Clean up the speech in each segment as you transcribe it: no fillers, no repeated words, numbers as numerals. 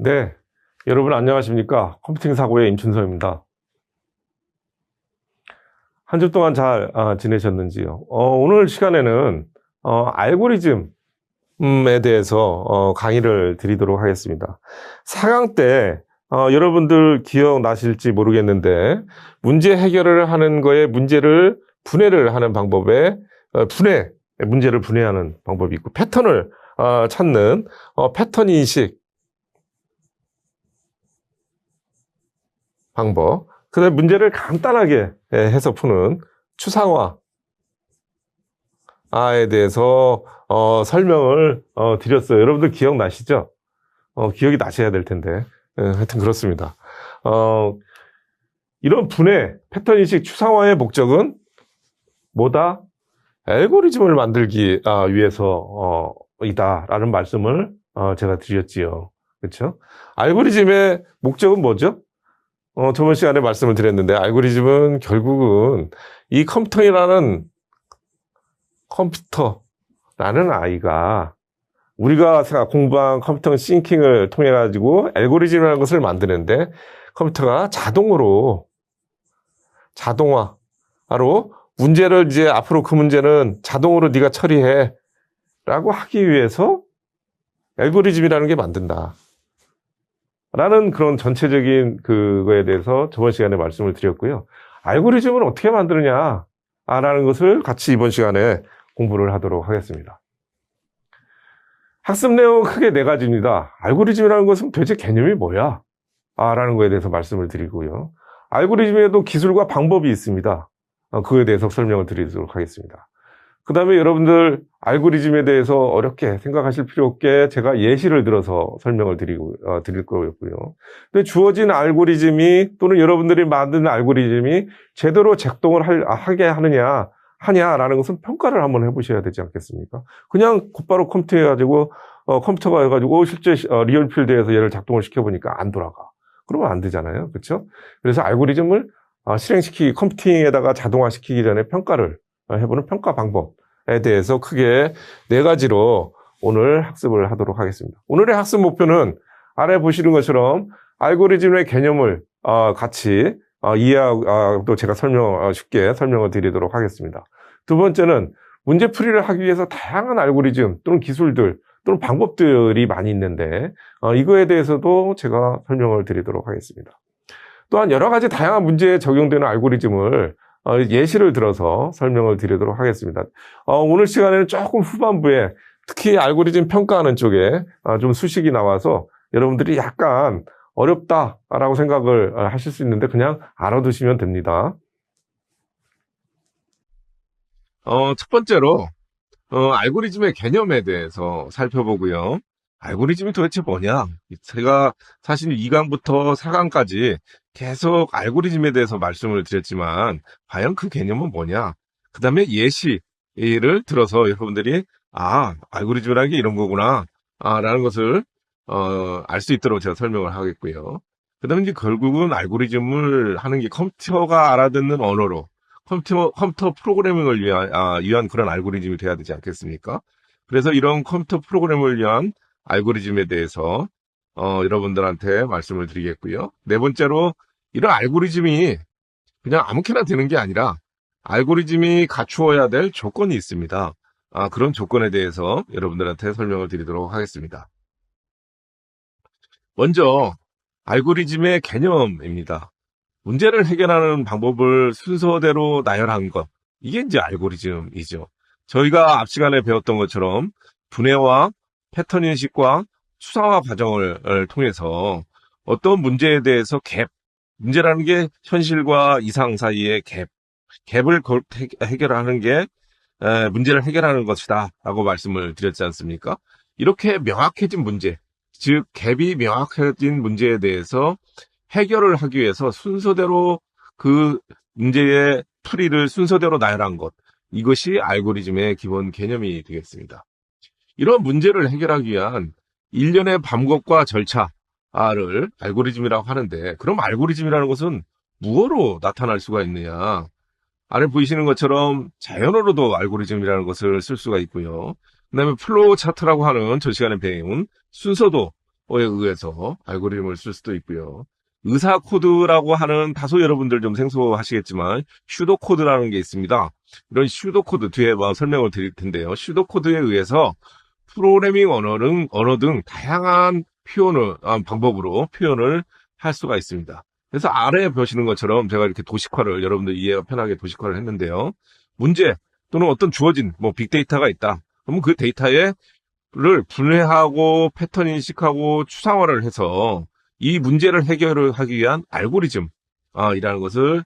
네, 여러분 안녕하십니까? 컴퓨팅 사고의 임춘서입니다. 한 주 동안 잘 지내셨는지요? 오늘 시간에는 알고리즘에 대해서 강의를 드리도록 하겠습니다. 4강 때 여러분들 기억나실지 모르겠는데 문제 해결을 하는 거에 문제를 분해를 하는 방법에 문제를 분해하는 방법이 있고 패턴을 찾는 패턴 인식 방법, 그 다음에 문제를 간단하게 해서 푸는 추상화에 대해서 설명을 드렸어요. 여러분들 기억나시죠? 기억이 나셔야 될 텐데 하여튼 그렇습니다. 이런 분해, 패턴인식 추상화의 목적은 뭐다? 알고리즘을 만들기 위해서 이다라는 말씀을 제가 드렸지요. 그렇죠? 알고리즘의 목적은 뭐죠? 저번 시간에 말씀을 드렸는데 알고리즘은 결국은 이 컴퓨터라는 아이가 우리가 공부한 컴퓨터 싱킹을 통해 가지고 알고리즘이라는 것을 만드는데 컴퓨터가 자동화로 문제를 이제 앞으로 그 문제는 자동으로 네가 처리해 라고 하기 위해서 알고리즘이라는 게 만든다 라는 그런 전체적인 그거에 대해서 저번 시간에 말씀을 드렸고요. 알고리즘을 어떻게 만드느냐 라는 것을 같이 이번 시간에 공부를 하도록 하겠습니다. 학습 내용은 크게 4가지입니다. 알고리즘이라는 것은 도대체 개념이 뭐야? 라는 거에 대해서 말씀을 드리고요. 알고리즘에도 기술과 방법이 있습니다. 그거에 대해서 설명을 드리도록 하겠습니다. 그 다음에 여러분들 알고리즘에 대해서 어렵게 생각하실 필요 없게 제가 예시를 들어서 설명을 드릴 거고요. 근데 주어진 알고리즘이 또는 여러분들이 만든 알고리즘이 제대로 작동을 하게 하냐라는 것은 평가를 한번 해보셔야 되지 않겠습니까? 그냥 곧바로 컴퓨터가 해가지고 실제 리얼필드에서 얘를 작동을 시켜보니까 안 돌아가. 그러면 안 되잖아요. 그렇죠? 그래서 알고리즘을 컴퓨팅에다가 자동화시키기 전에 평가를 해보는 평가 방법에 대해서 크게 4가지로 오늘 학습을 하도록 하겠습니다. 오늘의 학습 목표는 아래 보시는 것처럼 알고리즘의 개념을 같이 이해하고 제가 쉽게 설명을 드리도록 하겠습니다. 두 번째는 문제풀이를 하기 위해서 다양한 알고리즘 또는 기술들 또는 방법들이 많이 있는데 이거에 대해서도 제가 설명을 드리도록 하겠습니다. 또한 여러 가지 다양한 문제에 적용되는 알고리즘을 예시를 들어서 설명을 드리도록 하겠습니다. 오늘 시간에는 조금 후반부에 특히 알고리즘 평가하는 쪽에 좀 수식이 나와서 여러분들이 약간 어렵다라고 생각을 하실 수 있는데 그냥 알아두시면 됩니다. 첫 번째로 알고리즘의 개념에 대해서 살펴보고요. 알고리즘이 도대체 뭐냐? 제가 사실 2강부터 4강까지 계속 알고리즘에 대해서 말씀을 드렸지만 과연 그 개념은 뭐냐? 그 다음에 예시를 들어서 여러분들이 알고리즘이라는 게 이런 거구나 라는 것을 알 수 있도록 제가 설명을 하겠고요. 그 다음에 이제 결국은 알고리즘을 하는 게 컴퓨터가 알아듣는 언어로 컴퓨터 프로그래밍을 위한 그런 알고리즘이 돼야 되지 않겠습니까? 그래서 이런 컴퓨터 프로그램을 위한 알고리즘에 대해서 여러분들한테 말씀을 드리겠고요. 4번째로 이런 알고리즘이 그냥 아무렇게나 되는 게 아니라 알고리즘이 갖추어야 될 조건이 있습니다. 그런 조건에 대해서 여러분들한테 설명을 드리도록 하겠습니다. 먼저 알고리즘의 개념입니다. 문제를 해결하는 방법을 순서대로 나열한 것. 이게 이제 알고리즘이죠. 저희가 앞 시간에 배웠던 것처럼 분해와 패턴 인식과 추상화 과정을 통해서 어떤 문제에 대해서 문제라는 게 현실과 이상 사이의 갭을 해결하는 게 문제를 해결하는 것이다 라고 말씀을 드렸지 않습니까? 이렇게 명확해진 문제, 즉 갭이 명확해진 문제에 대해서 해결을 하기 위해서 순서대로 그 문제의 풀이를 순서대로 나열한 것, 이것이 알고리즘의 기본 개념이 되겠습니다. 이런 문제를 해결하기 위한 일련의 방법과 절차를 알고리즘이라고 하는데, 그럼 알고리즘이라는 것은 무엇으로 나타날 수가 있느냐? 아래 보이시는 것처럼 자연어로도 알고리즘이라는 것을 쓸 수가 있고요. 그 다음에 플로우 차트라고 하는 저 시간에 배운 순서도 의해서 알고리즘을 쓸 수도 있고요. 의사 코드라고 하는 다소 여러분들 좀 생소하시겠지만 슈도 코드라는 게 있습니다. 이런 슈도 코드 뒤에 설명을 드릴 텐데요. 슈도 코드에 의해서 프로그래밍 언어 등 다양한 방법으로 표현을 할 수가 있습니다. 그래서 아래에 보시는 것처럼 제가 이렇게 도식화를 여러분들 이해가 편하게 도식화를 했는데요. 문제 또는 어떤 주어진 빅데이터가 있다. 그러면 그 데이터를 분해하고 패턴 인식하고 추상화를 해서 이 문제를 해결을 하기 위한 알고리즘 이라는 것을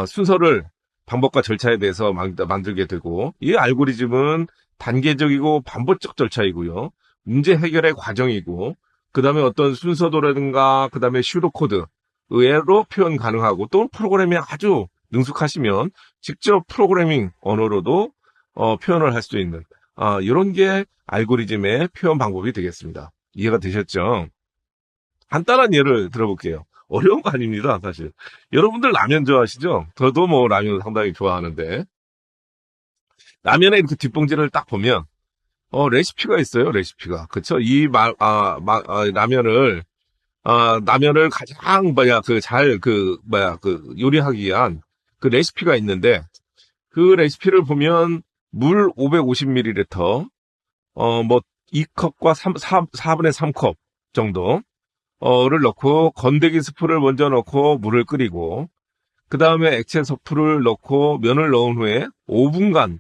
순서를 방법과 절차에 대해서 만들게 되고, 이 알고리즘은 단계적이고 반복적 절차이고요. 문제 해결의 과정이고, 그 다음에 어떤 순서도라든가, 그 다음에 슈도코드, 의외로 표현 가능하고, 또 프로그래밍 아주 능숙하시면 직접 프로그래밍 언어로도 표현을 할 수 있는, 이런 게 알고리즘의 표현 방법이 되겠습니다. 이해가 되셨죠? 간단한 예를 들어볼게요. 어려운 거 아닙니다, 사실. 여러분들 라면 좋아하시죠? 저도 라면 상당히 좋아하는데, 라면에 이렇게 뒷봉지를 딱 보면, 레시피가 있어요, 레시피가. 그쵸? 라면을 가장, 요리하기 위한 그 레시피가 있는데, 그 레시피를 보면, 물 550ml, 2컵과 4분의 3컵 정도, 를 넣고, 건더기 스프를 먼저 넣고, 물을 끓이고, 그 다음에 액체 서프를 넣고, 면을 넣은 후에, 5분간,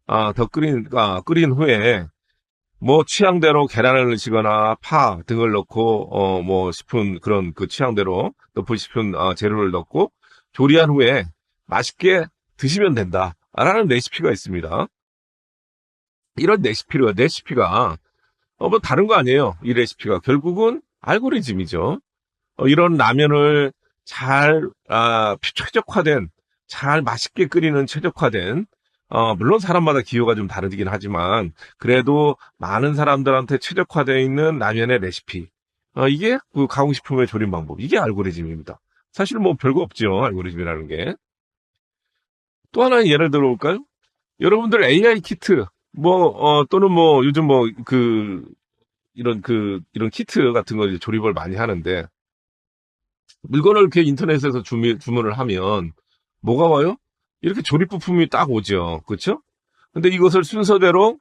더 끓인 후에, 취향대로 계란을 넣으시거나, 파 등을 넣고, 싶은 그런 취향대로 넣고 싶은, 재료를 넣고, 조리한 후에 맛있게 드시면 된다. 라는 레시피가 있습니다. 이런 레시피가, 다른 거 아니에요. 이 레시피가. 결국은 알고리즘이죠. 이런 라면을 잘 맛있게 끓이는 최적화된, 물론 사람마다 기호가 좀 다르긴 하지만, 그래도 많은 사람들한테 최적화되어 있는 라면의 레시피. 이게 그 가공식품의 조림 방법. 이게 알고리즘입니다. 사실 별거 없죠. 알고리즘이라는 게. 또 하나 예를 들어볼까요? 여러분들 AI 키트, 또는 요즘 이런 키트 같은 거 이제 조립을 많이 하는데, 물건을 이렇게 인터넷에서 주문을 하면, 뭐가 와요? 이렇게 조립 부품이 딱 오죠. 그쵸? 근데 이것을 순서대로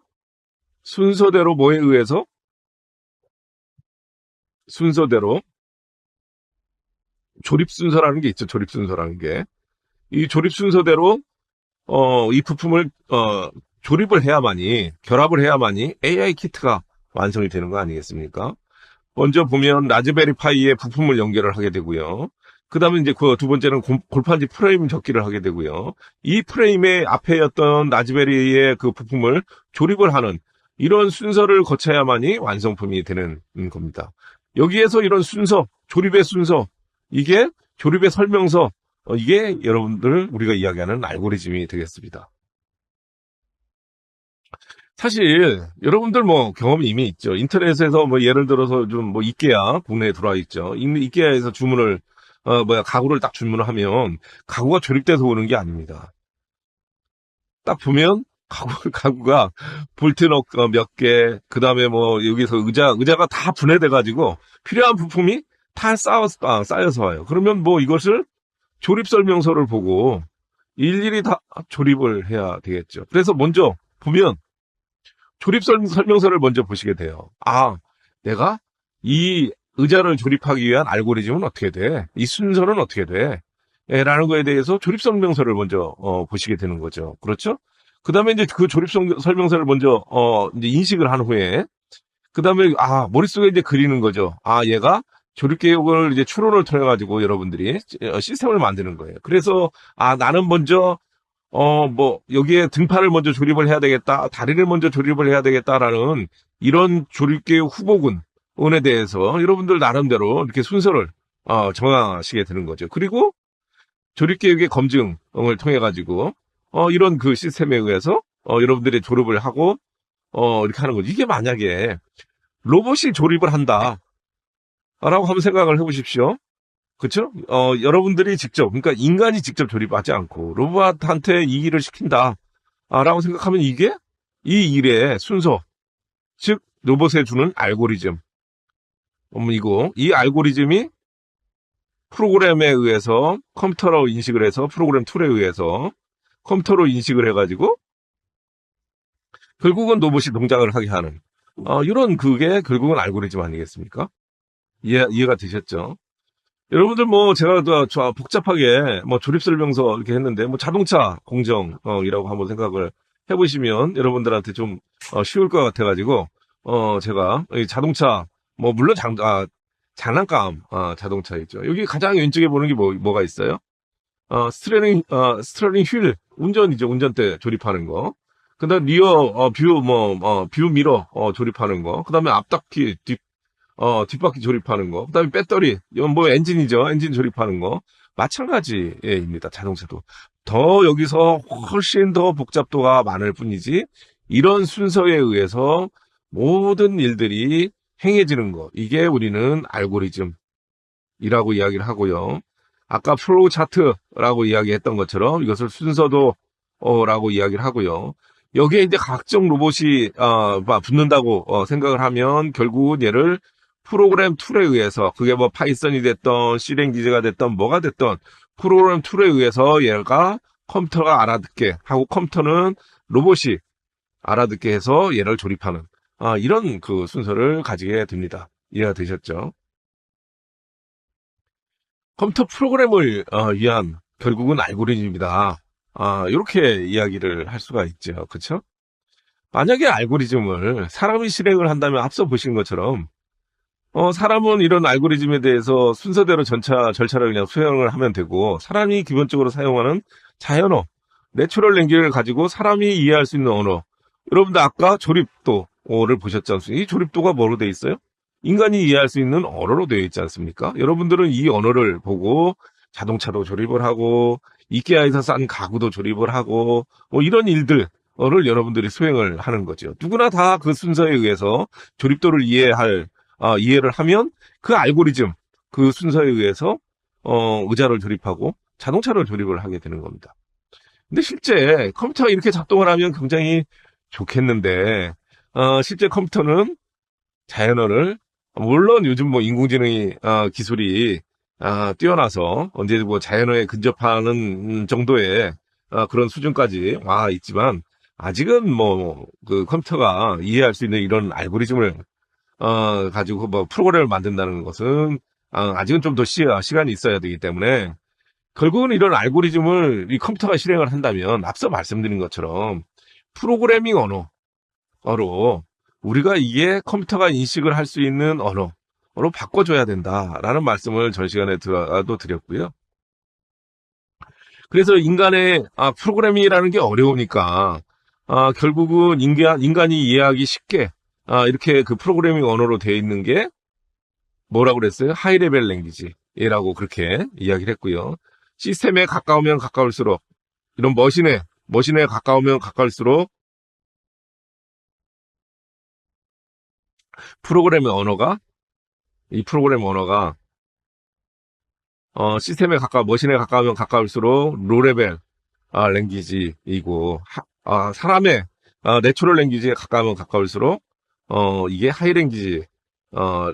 뭐에 의해서? 순서대로, 조립 순서라는 게 있죠. 조립 순서라는 게. 이 조립 순서대로, 이 부품을, 결합을 해야만이 AI 키트가 완성이 되는 거 아니겠습니까? 먼저 보면 라즈베리 파이에 부품을 연결을 하게 되고요. 그 다음에 이제 그 두 번째는 골판지 프레임 접기를 하게 되고요. 이 프레임의 앞에였던 라즈베리의 그 부품을 조립을 하는 이런 순서를 거쳐야만이 완성품이 되는 겁니다. 여기에서 이런 조립의 순서, 이게 조립의 설명서, 이게 여러분들 우리가 이야기하는 알고리즘이 되겠습니다. 사실 여러분들 경험이 이미 있죠. 인터넷에서 예를 들어서 좀 이케아 국내에 들어와 있죠. 이케아에서 가구를 딱 주문을 하면 가구가 조립돼서 오는 게 아닙니다. 딱 보면 가구가 볼트 몇 개, 그 다음에 여기서 의자가 다 분해돼 가지고 필요한 부품이 다 쌓여서 와요. 그러면 이것을 조립 설명서를 보고 일일이 다 조립을 해야 되겠죠. 그래서 먼저 보면 조립 설명서를 먼저 보시게 돼요. 내가 이 의자를 조립하기 위한 알고리즘은 어떻게 돼? 이 순서는 어떻게 돼? 라는 거에 대해서 조립 설명서를 먼저 보시게 되는 거죠. 그렇죠? 그 다음에 이제 그 조립 설명서를 먼저 이제 인식을 한 후에 그 다음에 머릿속에 이제 그리는 거죠. 얘가 조립 계획을 이제 추론을 통해 가지고 여러분들이 시스템을 만드는 거예요. 그래서 나는 먼저 여기에 등판을 먼저 조립을 해야 되겠다, 다리를 먼저 조립을 해야 되겠다라는 이런 조립계획 후보군에 대해서 여러분들 나름대로 이렇게 순서를 정하시게 되는 거죠. 그리고 조립계획의 검증을 통해 가지고 이런 그 시스템에 의해서 여러분들이 조립을 하고 이렇게 하는 거죠. 이게 만약에 로봇이 조립을 한다라고 한번 생각을 해보십시오. 그렇죠? 여러분들이 직접, 그러니까 인간이 직접 조립하지 않고 로봇한테 이 일을 시킨다 라고 생각하면 이게 이 일의 순서, 즉 로봇에 주는 알고리즘, 이고, 이 알고리즘이 프로그램에 의해서 컴퓨터로 인식을 해서 프로그램 툴에 의해서 컴퓨터로 인식을 해가지고 결국은 로봇이 동작을 하게 하는 이런 그게 결국은 알고리즘 아니겠습니까? 이해가 되셨죠? 여러분들 뭐 제가 더 복잡하게 뭐 조립 설명서 이렇게 했는데 뭐 자동차 공정이라고 한번 생각을 해보시면 여러분들한테 좀 쉬울 것 같아가지고 제가 이 자동차 뭐 물론 장난감 자동차 있죠. 여기 가장 왼쪽에 보는 게 뭐가 있어요? 스티어링 휠 운전이죠. 운전대 조립하는 거. 그다음 리어 뷰 미러 조립하는 거. 그다음에 앞바퀴 뒷바퀴 조립하는 거. 그다음에 배터리, 이건 뭐 엔진이죠. 엔진 조립하는 거. 마찬가지입니다. 자동차도. 더 여기서 훨씬 더 복잡도가 많을 뿐이지, 이런 순서에 의해서 모든 일들이 행해지는 거. 이게 우리는 알고리즘이라고 이야기를 하고요. 아까 플로우 차트라고 이야기했던 것처럼 이것을 순서도라고 이야기를 하고요. 여기에 이제 각종 로봇이 붙는다고 생각을 하면 결국은 얘를 프로그램 툴에 의해서, 그게 뭐 파이썬이 됐던 C랭귀지가 됐던 뭐가 됐던 프로그램 툴에 의해서 얘가 컴퓨터가 알아듣게 하고 컴퓨터는 로봇이 알아듣게 해서 얘를 조립하는 이런 그 순서를 가지게 됩니다. 이해가 되셨죠? 컴퓨터 프로그램을 위한 결국은 알고리즘이다. 이렇게 이야기를 할 수가 있죠. 그렇죠? 만약에 알고리즘을 사람이 실행을 한다면 앞서 보신 것처럼 사람은 이런 알고리즘에 대해서 순서대로 절차를 그냥 수행을 하면 되고, 사람이 기본적으로 사용하는 자연어, 내추럴 랭귀지를 가지고 사람이 이해할 수 있는 언어. 여러분들 아까 조립도를 보셨지 않습니까? 이 조립도가 뭐로 되어 있어요? 인간이 이해할 수 있는 언어로 되어 있지 않습니까? 여러분들은 이 언어를 보고 자동차도 조립을 하고, 이케아에서 싼 가구도 조립을 하고, 뭐 이런 일들을 여러분들이 수행을 하는 거죠. 누구나 다 그 순서에 의해서 조립도를 이해를 하면 그 알고리즘, 그 순서에 의해서 의자를 조립하고 자동차를 조립을 하게 되는 겁니다. 근데 실제 컴퓨터가 이렇게 작동을 하면 굉장히 좋겠는데, 실제 컴퓨터는 자연어를, 물론 요즘 뭐 인공지능이 기술이 뛰어나서 언제 뭐 자연어에 근접하는 정도의 그런 수준까지 와 있지만, 아직은 뭐 그 컴퓨터가 이해할 수 있는 이런 알고리즘을 가지고 뭐 프로그램을 만든다는 것은 아직은 좀 더 시간이 있어야 되기 때문에, 결국은 이런 알고리즘을 이 컴퓨터가 실행을 한다면 앞서 말씀드린 것처럼 프로그래밍 언어로 우리가 이게 컴퓨터가 인식을 할 수 있는 언어로 바꿔줘야 된다라는 말씀을 전 시간에 도 드렸고요. 그래서 인간의 프로그래밍이라는 게 어려우니까 결국은 인간이 이해하기 쉽게 이렇게 그 프로그래밍 언어로 되어 있는 게 뭐라고 그랬어요? 하이 레벨 랭귀지라고 그렇게 이야기를 했고요. 시스템에 가까우면 가까울수록, 이런 머신에 가까우면 가까울수록 프로그래밍 언어가, 이 프로그래밍 언어가 머신에 가까우면 가까울수록 로레벨 랭귀지이고, 사람의 내추럴 랭귀지에 가까우면 가까울수록 이게 어,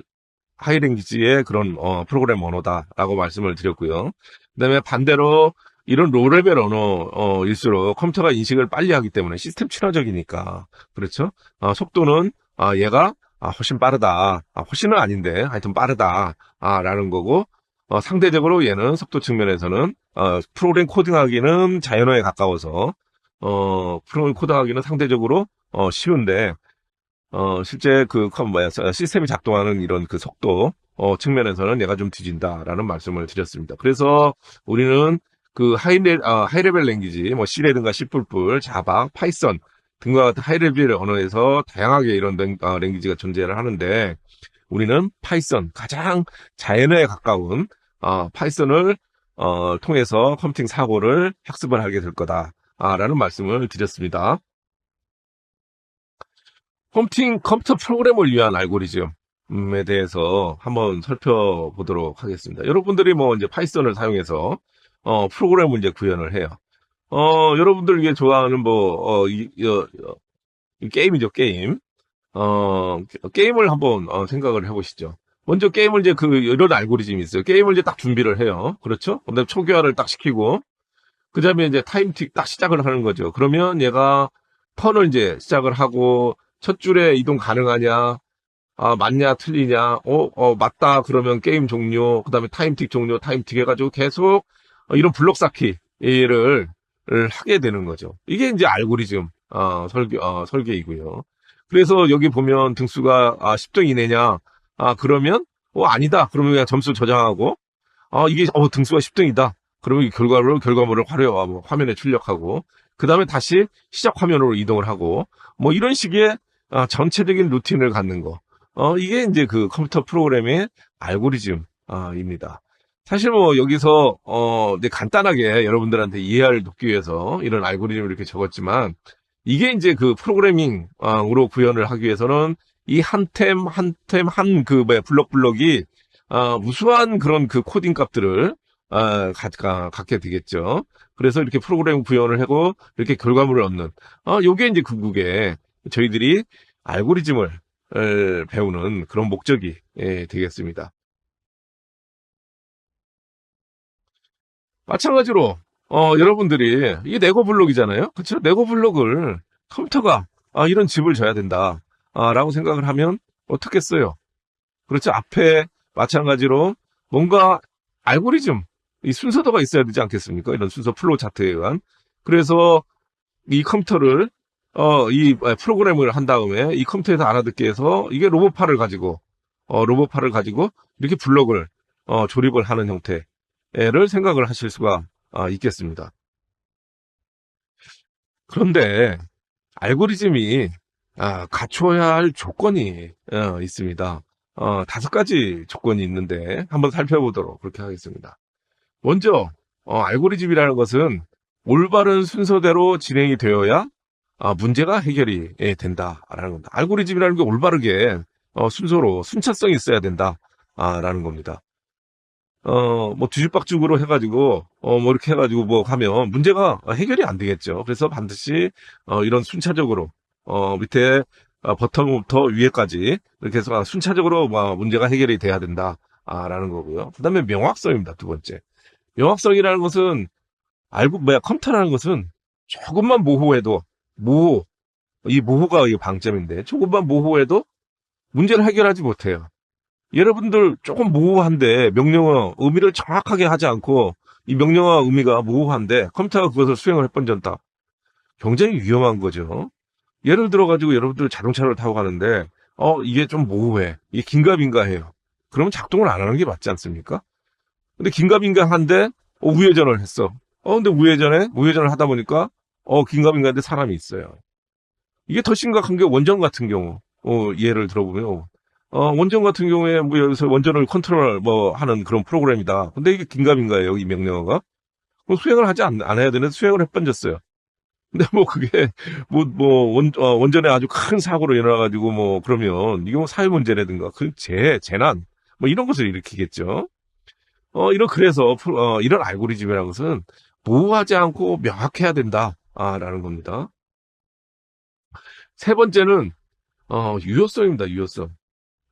하이 랭귀지의 그런 프로그램 언어다라고 말씀을 드렸고요. 그다음에 반대로 이런 로레벨 언어일수록 컴퓨터가 인식을 빨리 하기 때문에 시스템 친화적이니까, 그렇죠? 속도는 얘가 훨씬 빠르다. 훨씬은 아닌데 하여튼 빠르다. 라는 거고, 상대적으로 얘는 속도 측면에서는 프로그램 코딩하기는 자연어에 가까워서 프로그램 코딩하기는 상대적으로 쉬운데, 실제 시스템이 작동하는 이런 그 속도, 측면에서는 얘가 좀 뒤진다라는 말씀을 드렸습니다. 그래서 우리는 그 하이레벨 랭귀지, 뭐 C라든가 C++, 자바, 파이썬 등과 같은 하이레벨 언어에서 다양하게 이런 랭귀지가 존재를 하는데, 우리는 파이썬, 가장 자연어에 가까운, 파이썬을, 통해서 컴퓨팅 사고를 학습을 하게 될 거다. 라는 말씀을 드렸습니다. 컴퓨터 프로그램을 위한 알고리즘에 대해서 한번 살펴보도록 하겠습니다. 여러분들이 뭐 이제 파이썬을 사용해서 프로그램을 이제 구현을 해요. 여러분들 이게 좋아하는 이 게임이죠, 게임. 게임을 한번 생각을 해보시죠. 먼저 게임을 이제 이런 알고리즘이 있어요. 게임을 이제 딱 준비를 해요. 그렇죠? 그다음에 초기화를 딱 시키고, 그 다음에 이제 타임틱 딱 시작을 하는 거죠. 그러면 얘가 턴을 이제 시작을 하고, 첫 줄에 이동 가능하냐, 맞냐, 틀리냐, 맞다, 그러면 게임 종료, 그 다음에 타임틱 종료, 타임틱 해가지고 계속 이런 블록 쌓기를 하게 되는 거죠. 이게 이제 알고리즘, 설계이고요. 그래서 여기 보면 등수가 10등 이내냐, 그러면, 아니다. 그러면 그냥 점수 저장하고, 이게, 등수가 10등이다. 그러면 이 결과물을 화면에 출력하고, 그 다음에 다시 시작 화면으로 이동을 하고, 뭐 이런 식의 전체적인 루틴을 갖는 거. 이게 이제 그 컴퓨터 프로그램의 알고리즘입니다. 사실 뭐 여기서, 이제 간단하게 여러분들한테 이해를 돕기 위해서 이런 알고리즘을 이렇게 적었지만, 이게 이제 그 프로그래밍으로 구현을 하기 위해서는 이 한 템, 한 템, 블럭이, 무수한 그런 그 코딩 값들을, 갖게 되겠죠. 그래서 이렇게 프로그램 구현을 하고, 이렇게 결과물을 얻는, 요게 이제 궁극에 저희들이 알고리즘을 배우는 그런 목적이 되겠습니다. 마찬가지로, 여러분들이, 이게 네고 블록이잖아요? 그쵸? 네고 블록을 컴퓨터가, 이런 짚을 줘야 된다. 라고 생각을 하면 어떻겠어요? 그렇죠. 앞에 마찬가지로 뭔가 알고리즘, 이 순서도가 있어야 되지 않겠습니까? 이런 순서 플로우 차트에 의한. 그래서 이 컴퓨터를, 이 프로그램을 한 다음에 이 컴퓨터에서 알아듣게 해서 이게 로봇팔을 가지고 이렇게 블록을, 조립을 하는 형태를 생각을 하실 수가 있겠습니다. 그런데 알고리즘이 갖춰야 할 조건이 있습니다. 5가지 조건이 있는데 한번 살펴보도록 그렇게 하겠습니다. 먼저 알고리즘이라는 것은 올바른 순서대로 진행이 되어야 문제가 해결이 된다라는 겁니다. 알고리즘이라는 게 올바르게 순서로 순차성이 있어야 된다라는 겁니다. 뭐 뒤죽박죽으로 해가지고 뭐 이렇게 해가지고 뭐 하면 문제가 해결이 안 되겠죠. 그래서 반드시 이런 순차적으로 밑에 버텀부터 위에까지 이렇게 해서 순차적으로 문제가 해결이 돼야 된다라는 거고요. 그다음에 명확성입니다. 두 번째. 명확성이라는 것은 컴퓨터라는 것은 조금만 모호해도 이 모호가 이 방점인데 조금만 모호해도 문제를 해결하지 못해요. 여러분들 조금 모호한데 명령어 의미를 정확하게 하지 않고 이 명령어 의미가 모호한데 컴퓨터가 그것을 수행을 해번졌다. 굉장히 위험한 거죠. 예를 들어가지고 여러분들 자동차를 타고 가는데 이게 좀 모호해. 이게 긴가민가해요. 그러면 작동을 안 하는 게 맞지 않습니까? 근데 긴가민가한데 우회전을 했어. 근데 우회전을 하다 보니까 긴가민가한데 사람이 있어요. 이게 더 심각한 게 원전 같은 경우. 예를 들어보면 원전 같은 경우에 뭐 여기서 원전을 컨트롤 뭐 하는 그런 프로그램이다. 근데 이게 긴가민가예요, 이 명령어가. 그럼 수행을 하지 않아야 되는데 수행을 해번졌어요. 근데 뭐 그게 원전에 아주 큰 사고로 일어나가지고 뭐 그러면 이게 뭐 사회 문제라든가 그 재난 뭐 이런 것을 일으키겠죠. 그래서 이런 알고리즘이라는 것은 모호하지 않고 명확해야 된다라는 겁니다. 세 번째는 유효성입니다. 유효성.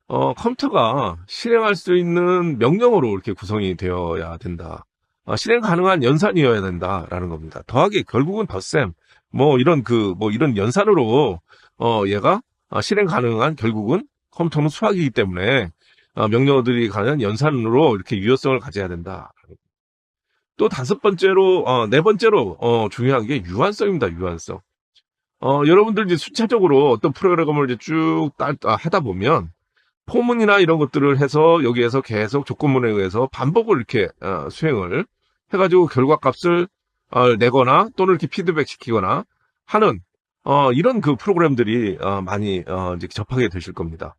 컴퓨터가 실행할 수 있는 명령어로 이렇게 구성이 되어야 된다. 실행 가능한 연산이어야 된다라는 겁니다. 더하기 결국은 덧셈 이런 연산으로 얘가 실행 가능한 결국은 컴퓨터는 수학이기 때문에 명령어들이 가는 연산으로 이렇게 유효성을 가져야 된다. 또 네 번째로 중요한 게 유한성입니다. 유한성. 여러분들 이제 순차적으로 어떤 프로그램을 이제 쭉 하다 보면 포문이나 이런 것들을 해서 여기에서 계속 조건문에 의해서 반복을 이렇게 수행을 해가지고 결과값을 내거나 또는 이렇게 피드백 시키거나 하는 이런 그 프로그램들이 많이 이제 접하게 되실 겁니다.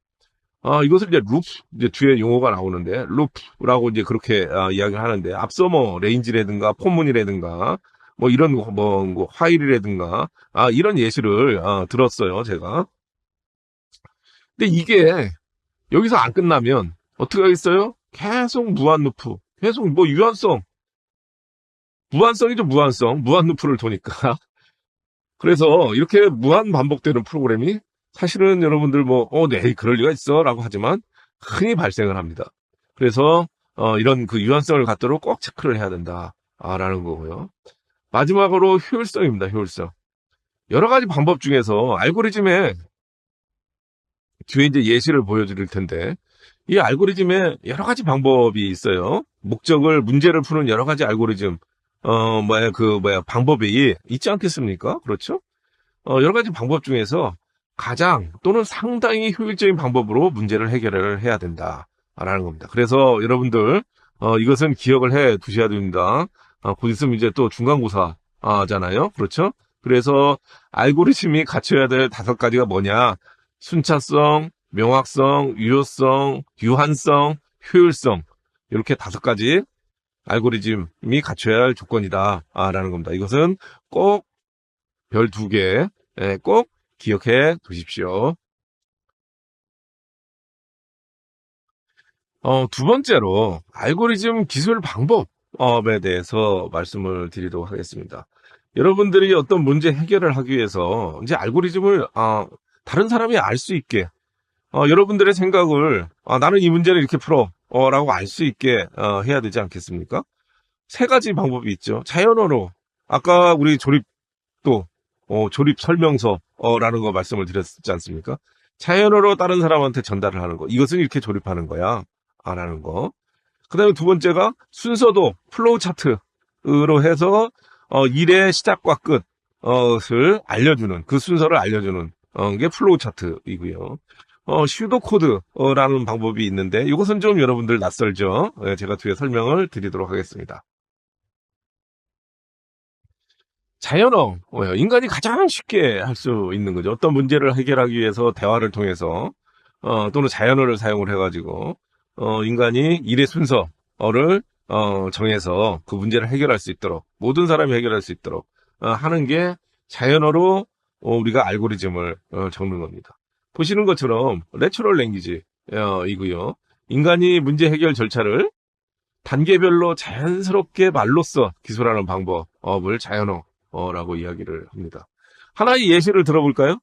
이것을 이제 뒤에 용어가 나오는데 루프라고 이제 그렇게 이야기를 하는데 앞서 뭐 레인지라든가 포문이라든가 뭐 이런 뭐 화일이라든가 이런 예시를 들었어요 제가. 근데 이게 여기서 안 끝나면 어떻게 하겠어요? 계속 무한 루프, 계속 뭐 무한성이죠 무한 루프를 도니까. 그래서 이렇게 무한 반복되는 프로그램이 사실은 여러분들 네, 그럴 리가 있어라고 하지만 흔히 발생을 합니다. 그래서 이런 그 유연성을 갖도록 꼭 체크를 해야 된다라는 거고요. 마지막으로 효율성입니다. 효율성. 여러 가지 방법 중에서 알고리즘에 뒤에 이제 예시를 보여드릴 텐데, 이 알고리즘에 여러 가지 방법이 있어요. 문제를 푸는 여러 가지 알고리즘, 방법이 있지 않겠습니까? 그렇죠? 여러 가지 방법 중에서 가장 또는 상당히 효율적인 방법으로 문제를 해결을 해야 된다라는 겁니다. 그래서 여러분들, 이것은 기억을 해 두셔야 됩니다. 곧 있으면 이제 또 중간고사잖아요. 그렇죠? 그래서 알고리즘이 갖춰야 될 5가지가 뭐냐? 순차성, 명확성, 유효성, 유한성, 효율성. 이렇게 5가지 알고리즘이 갖춰야 할 조건이다라는 겁니다. 이것은 꼭 별 2개 꼭 기억해 두십시오. 두 번째로 알고리즘 기술 방법에 대해서 말씀을 드리도록 하겠습니다. 여러분들이 어떤 문제 해결을 하기 위해서 이제 알고리즘을 다른 사람이 알 수 있게 여러분들의 생각을 나는 이 문제를 이렇게 풀어 라고 알 수 있게 해야 되지 않겠습니까? 3가지 방법이 있죠. 자연어로 아까 우리 조립 설명서라는 거 말씀을 드렸지 않습니까? 자연어로 다른 사람한테 전달을 하는 거. 이것은 이렇게 조립하는 거야. 라는 거. 그 다음에 2번째가 순서도 플로우 차트로 해서 일의 시작과 끝을 알려주는, 그 순서를 알려주는 게 플로우 차트이고요. 슈도 코드라는 방법이 있는데 이것은 좀 여러분들 낯설죠. 제가 뒤에 설명을 드리도록 하겠습니다. 자연어, 인간이 가장 쉽게 할 수 있는 거죠. 어떤 문제를 해결하기 위해서 대화를 통해서 또는 자연어를 사용을 해가지고 인간이 일의 순서를 정해서 그 문제를 해결할 수 있도록, 모든 사람이 해결할 수 있도록 하는 게 자연어로 우리가 알고리즘을 적는 겁니다. 보시는 것처럼 내추럴 랭귀지 이고요. 인간이 문제 해결 절차를 단계별로 자연스럽게 말로써 기술하는 방법을 자연어라고 이야기를 합니다. 하나의 예시를 들어볼까요?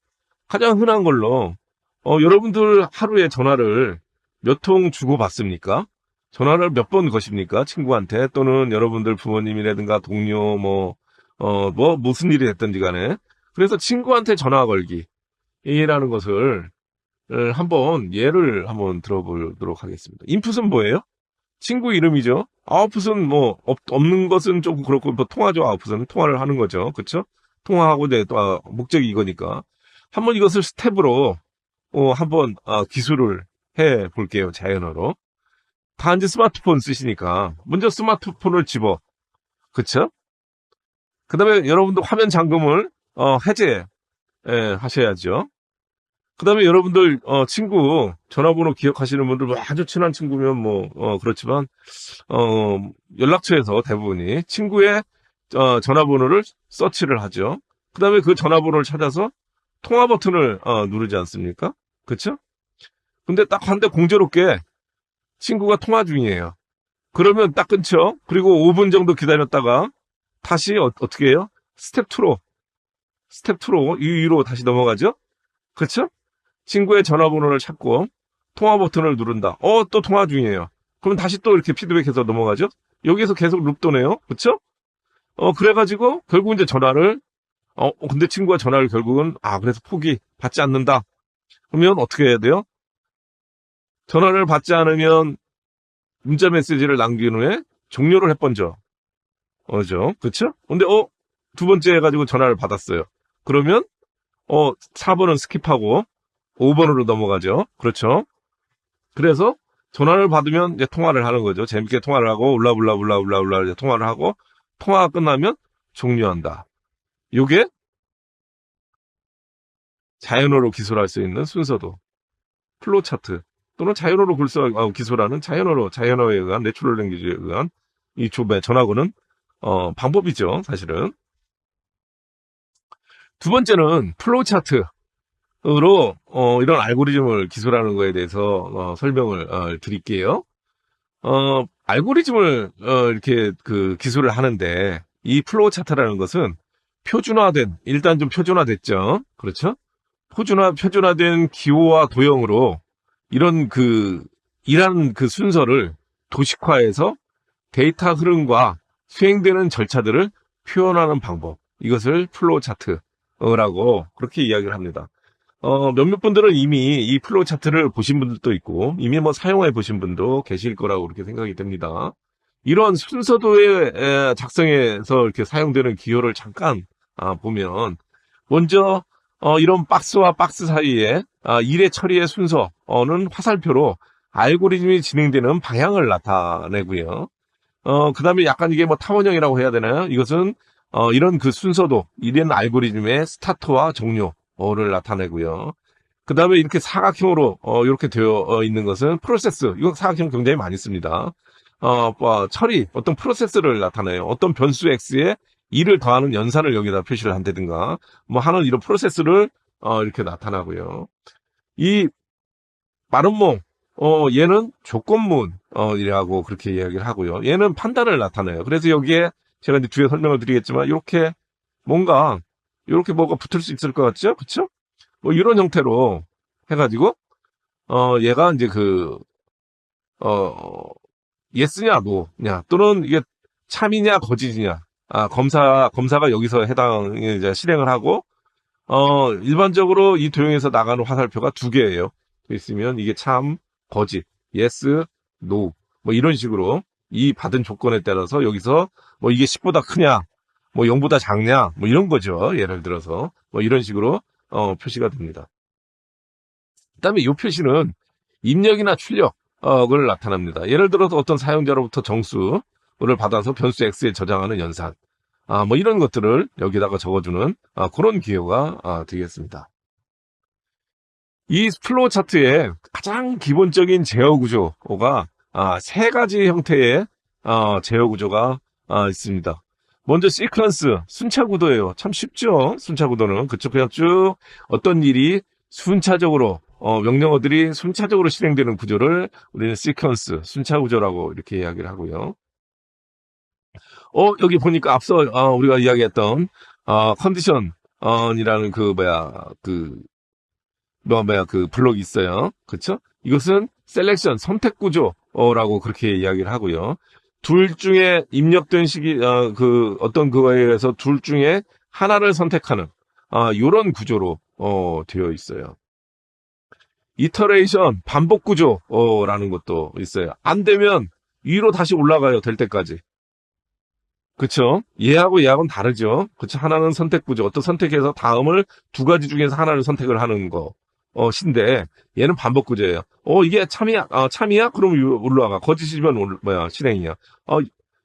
가장 흔한 걸로 여러분들 하루에 전화를 몇 통 주고받습니까? 전화를 몇 번 거십니까? 친구한테 또는 여러분들 부모님이라든가 동료 무슨 일이 됐든지 간에. 그래서 친구한테 전화 걸기라는 것을 한번 예를 한번 들어보도록 하겠습니다. 인풋은 뭐예요? 친구 이름이죠. 아웃풋은 없는 것은 좀 그렇고 통화죠. 아웃풋은 통화를 하는 거죠. 그렇죠? 통화하고 또 목적이 이거니까 한번 이것을 스텝으로 한번 기술을 해 볼게요. 자연어로. 다 이제 스마트폰 쓰시니까 먼저 스마트폰을 집어. 그쵸? 그 다음에 여러분들 화면 잠금을 해제 하셔야죠. 그 다음에 여러분들 친구 전화번호 기억하시는 분들 아주 친한 친구면 그렇지만 연락처에서 대부분이 친구의 전화번호를 서치를 하죠. 그 다음에 그 전화번호를 찾아서 통화 버튼을 누르지 않습니까? 그쵸? 근데 딱 한데 공교롭게 친구가 통화 중이에요. 그러면 딱 끊죠. 그리고 5분 정도 기다렸다가 다시 어떻게 해요? 스텝 2로 위로 다시 넘어가죠. 그렇죠? 친구의 전화번호를 찾고 통화 버튼을 누른다. 또 통화 중이에요. 그럼 다시 또 이렇게 피드백해서 넘어가죠. 여기서 계속 룹 도네요. 그렇죠? 그래가지고 결국 이제 전화를 근데 친구가 전화를 결국은 그래서 받지 않는다. 그러면 어떻게 해야 돼요? 전화를 받지 않으면 문자 메시지를 남긴 후에 종료를 해번죠. 그렇죠? 근데 2번째 해가지고 전화를 받았어요. 그러면 4번은 스킵하고 5번으로 넘어가죠. 그렇죠? 그래서 전화를 받으면 이제 통화를 하는 거죠. 재밌게 통화를 하고 울라불라 이제 통화를 하고 통화가 끝나면 종료한다. 요게 자연어로 기술할 수 있는 순서도 플로우 차트 또는 자연어로 기술하는 자연어에 의한 내추럴 랭귀지에 의한 이 전화고는 방법이죠. 사실은. 2번째는 플로우 차트로 이런 알고리즘을 기술하는 거에 대해서 설명을 드릴게요. 알고리즘을 이렇게 기술을 하는데 이 플로우 차트라는 것은 일단 좀 표준화됐죠. 그렇죠? 표준화된 기호와 도형으로 이런 이라는 그 순서를 도식화해서 데이터 흐름과 수행되는 절차들을 표현하는 방법. 이것을 플로우 차트라고 그렇게 이야기를 합니다. 몇몇 분들은 이미 이 플로우 차트를 보신 분들도 있고, 이미 뭐 사용해 보신 분도 계실 거라고 그렇게 생각이 됩니다. 이런 순서도의 작성에서 이렇게 사용되는 기호를 잠깐 보면, 먼저 이런 박스와 박스 사이에 일의 처리의 순서는 화살표로 알고리즘이 진행되는 방향을 나타내고요. 그 다음에 약간 이게 뭐 탐원형이라고 해야 되나요? 이것은 이런 그 순서도 이런 알고리즘의 스타트와 종료를 나타내고요. 그 다음에 이렇게 사각형으로 이렇게 되어 있는 것은 프로세스. 이거 사각형 굉장히 많이 씁니다. 처리, 어떤 프로세스를 나타내요. 어떤 변수 X에 2를 더하는 연산을 여기다 표시를 한다든가 뭐 하는 이런 프로세스를 이렇게 나타나고요. 이 마름몽, 얘는 조건문이라고 그렇게 이야기를 하고요. 얘는 판단을 나타내요. 그래서 여기에 제가 이제 뒤에 설명을 드리겠지만, 이렇게 뭐가 붙을 수 있을 것 같죠? 그쵸? 뭐 이런 형태로 해가지고, 얘가 이제 예스냐, 노냐, 또는 이게 참이냐, 거짓이냐, 검사가 여기서 이제 실행을 하고, 일반적으로 이 도형에서 나가는 화살표가 두 개예요. 있으면 이게 참, 거짓, yes, no, 뭐 이런 식으로 이 받은 조건에 따라서 여기서 뭐 이게 10보다 크냐, 뭐 0보다 작냐, 뭐 이런 거죠. 예를 들어서 뭐 이런 식으로 표시가 됩니다. 그다음에 이 표시는 입력이나 출력을 나타납니다. 예를 들어서 어떤 사용자로부터 정수를 받아서 변수 X에 저장하는 연산, 뭐 이런 것들을 여기다가 적어주는 그런 기호가 되겠습니다. 이 플로우 차트의 가장 기본적인 제어 구조가 세 가지 형태의 제어 구조가 있습니다. 먼저 시퀀스, 순차 구도예요. 참 쉽죠? 순차 구도는. 그쵸? 그냥 쭉 어떤 일이 순차적으로 명령어들이 순차적으로 실행되는 구조를 우리는 시퀀스, 순차 구조라고 이렇게 이야기를 하고요. 여기 보니까 앞서 우리가 이야기했던 컨디션이라는 그 블록이 있어요. 그쵸? 이것은 셀렉션, 선택 구조라고 그렇게 이야기를 하고요. 둘 중에 입력된 어떤 그거에 의해서 둘 중에 하나를 선택하는, 요런 구조로, 되어 있어요. 이터레이션, 반복 구조라는 것도 있어요. 안 되면 위로 다시 올라가요. 될 때까지. 그쵸? 얘하고 얘하고는 다르죠. 그쵸? 하나는 선택 구조, 어떤 선택해서 다음을 두 가지 중에서 하나를 선택을 하는 거. 신데, 얘는 반복 구조예요. 이게 참이야? 참이야? 그러면 올라가. 거짓이면 실행이야.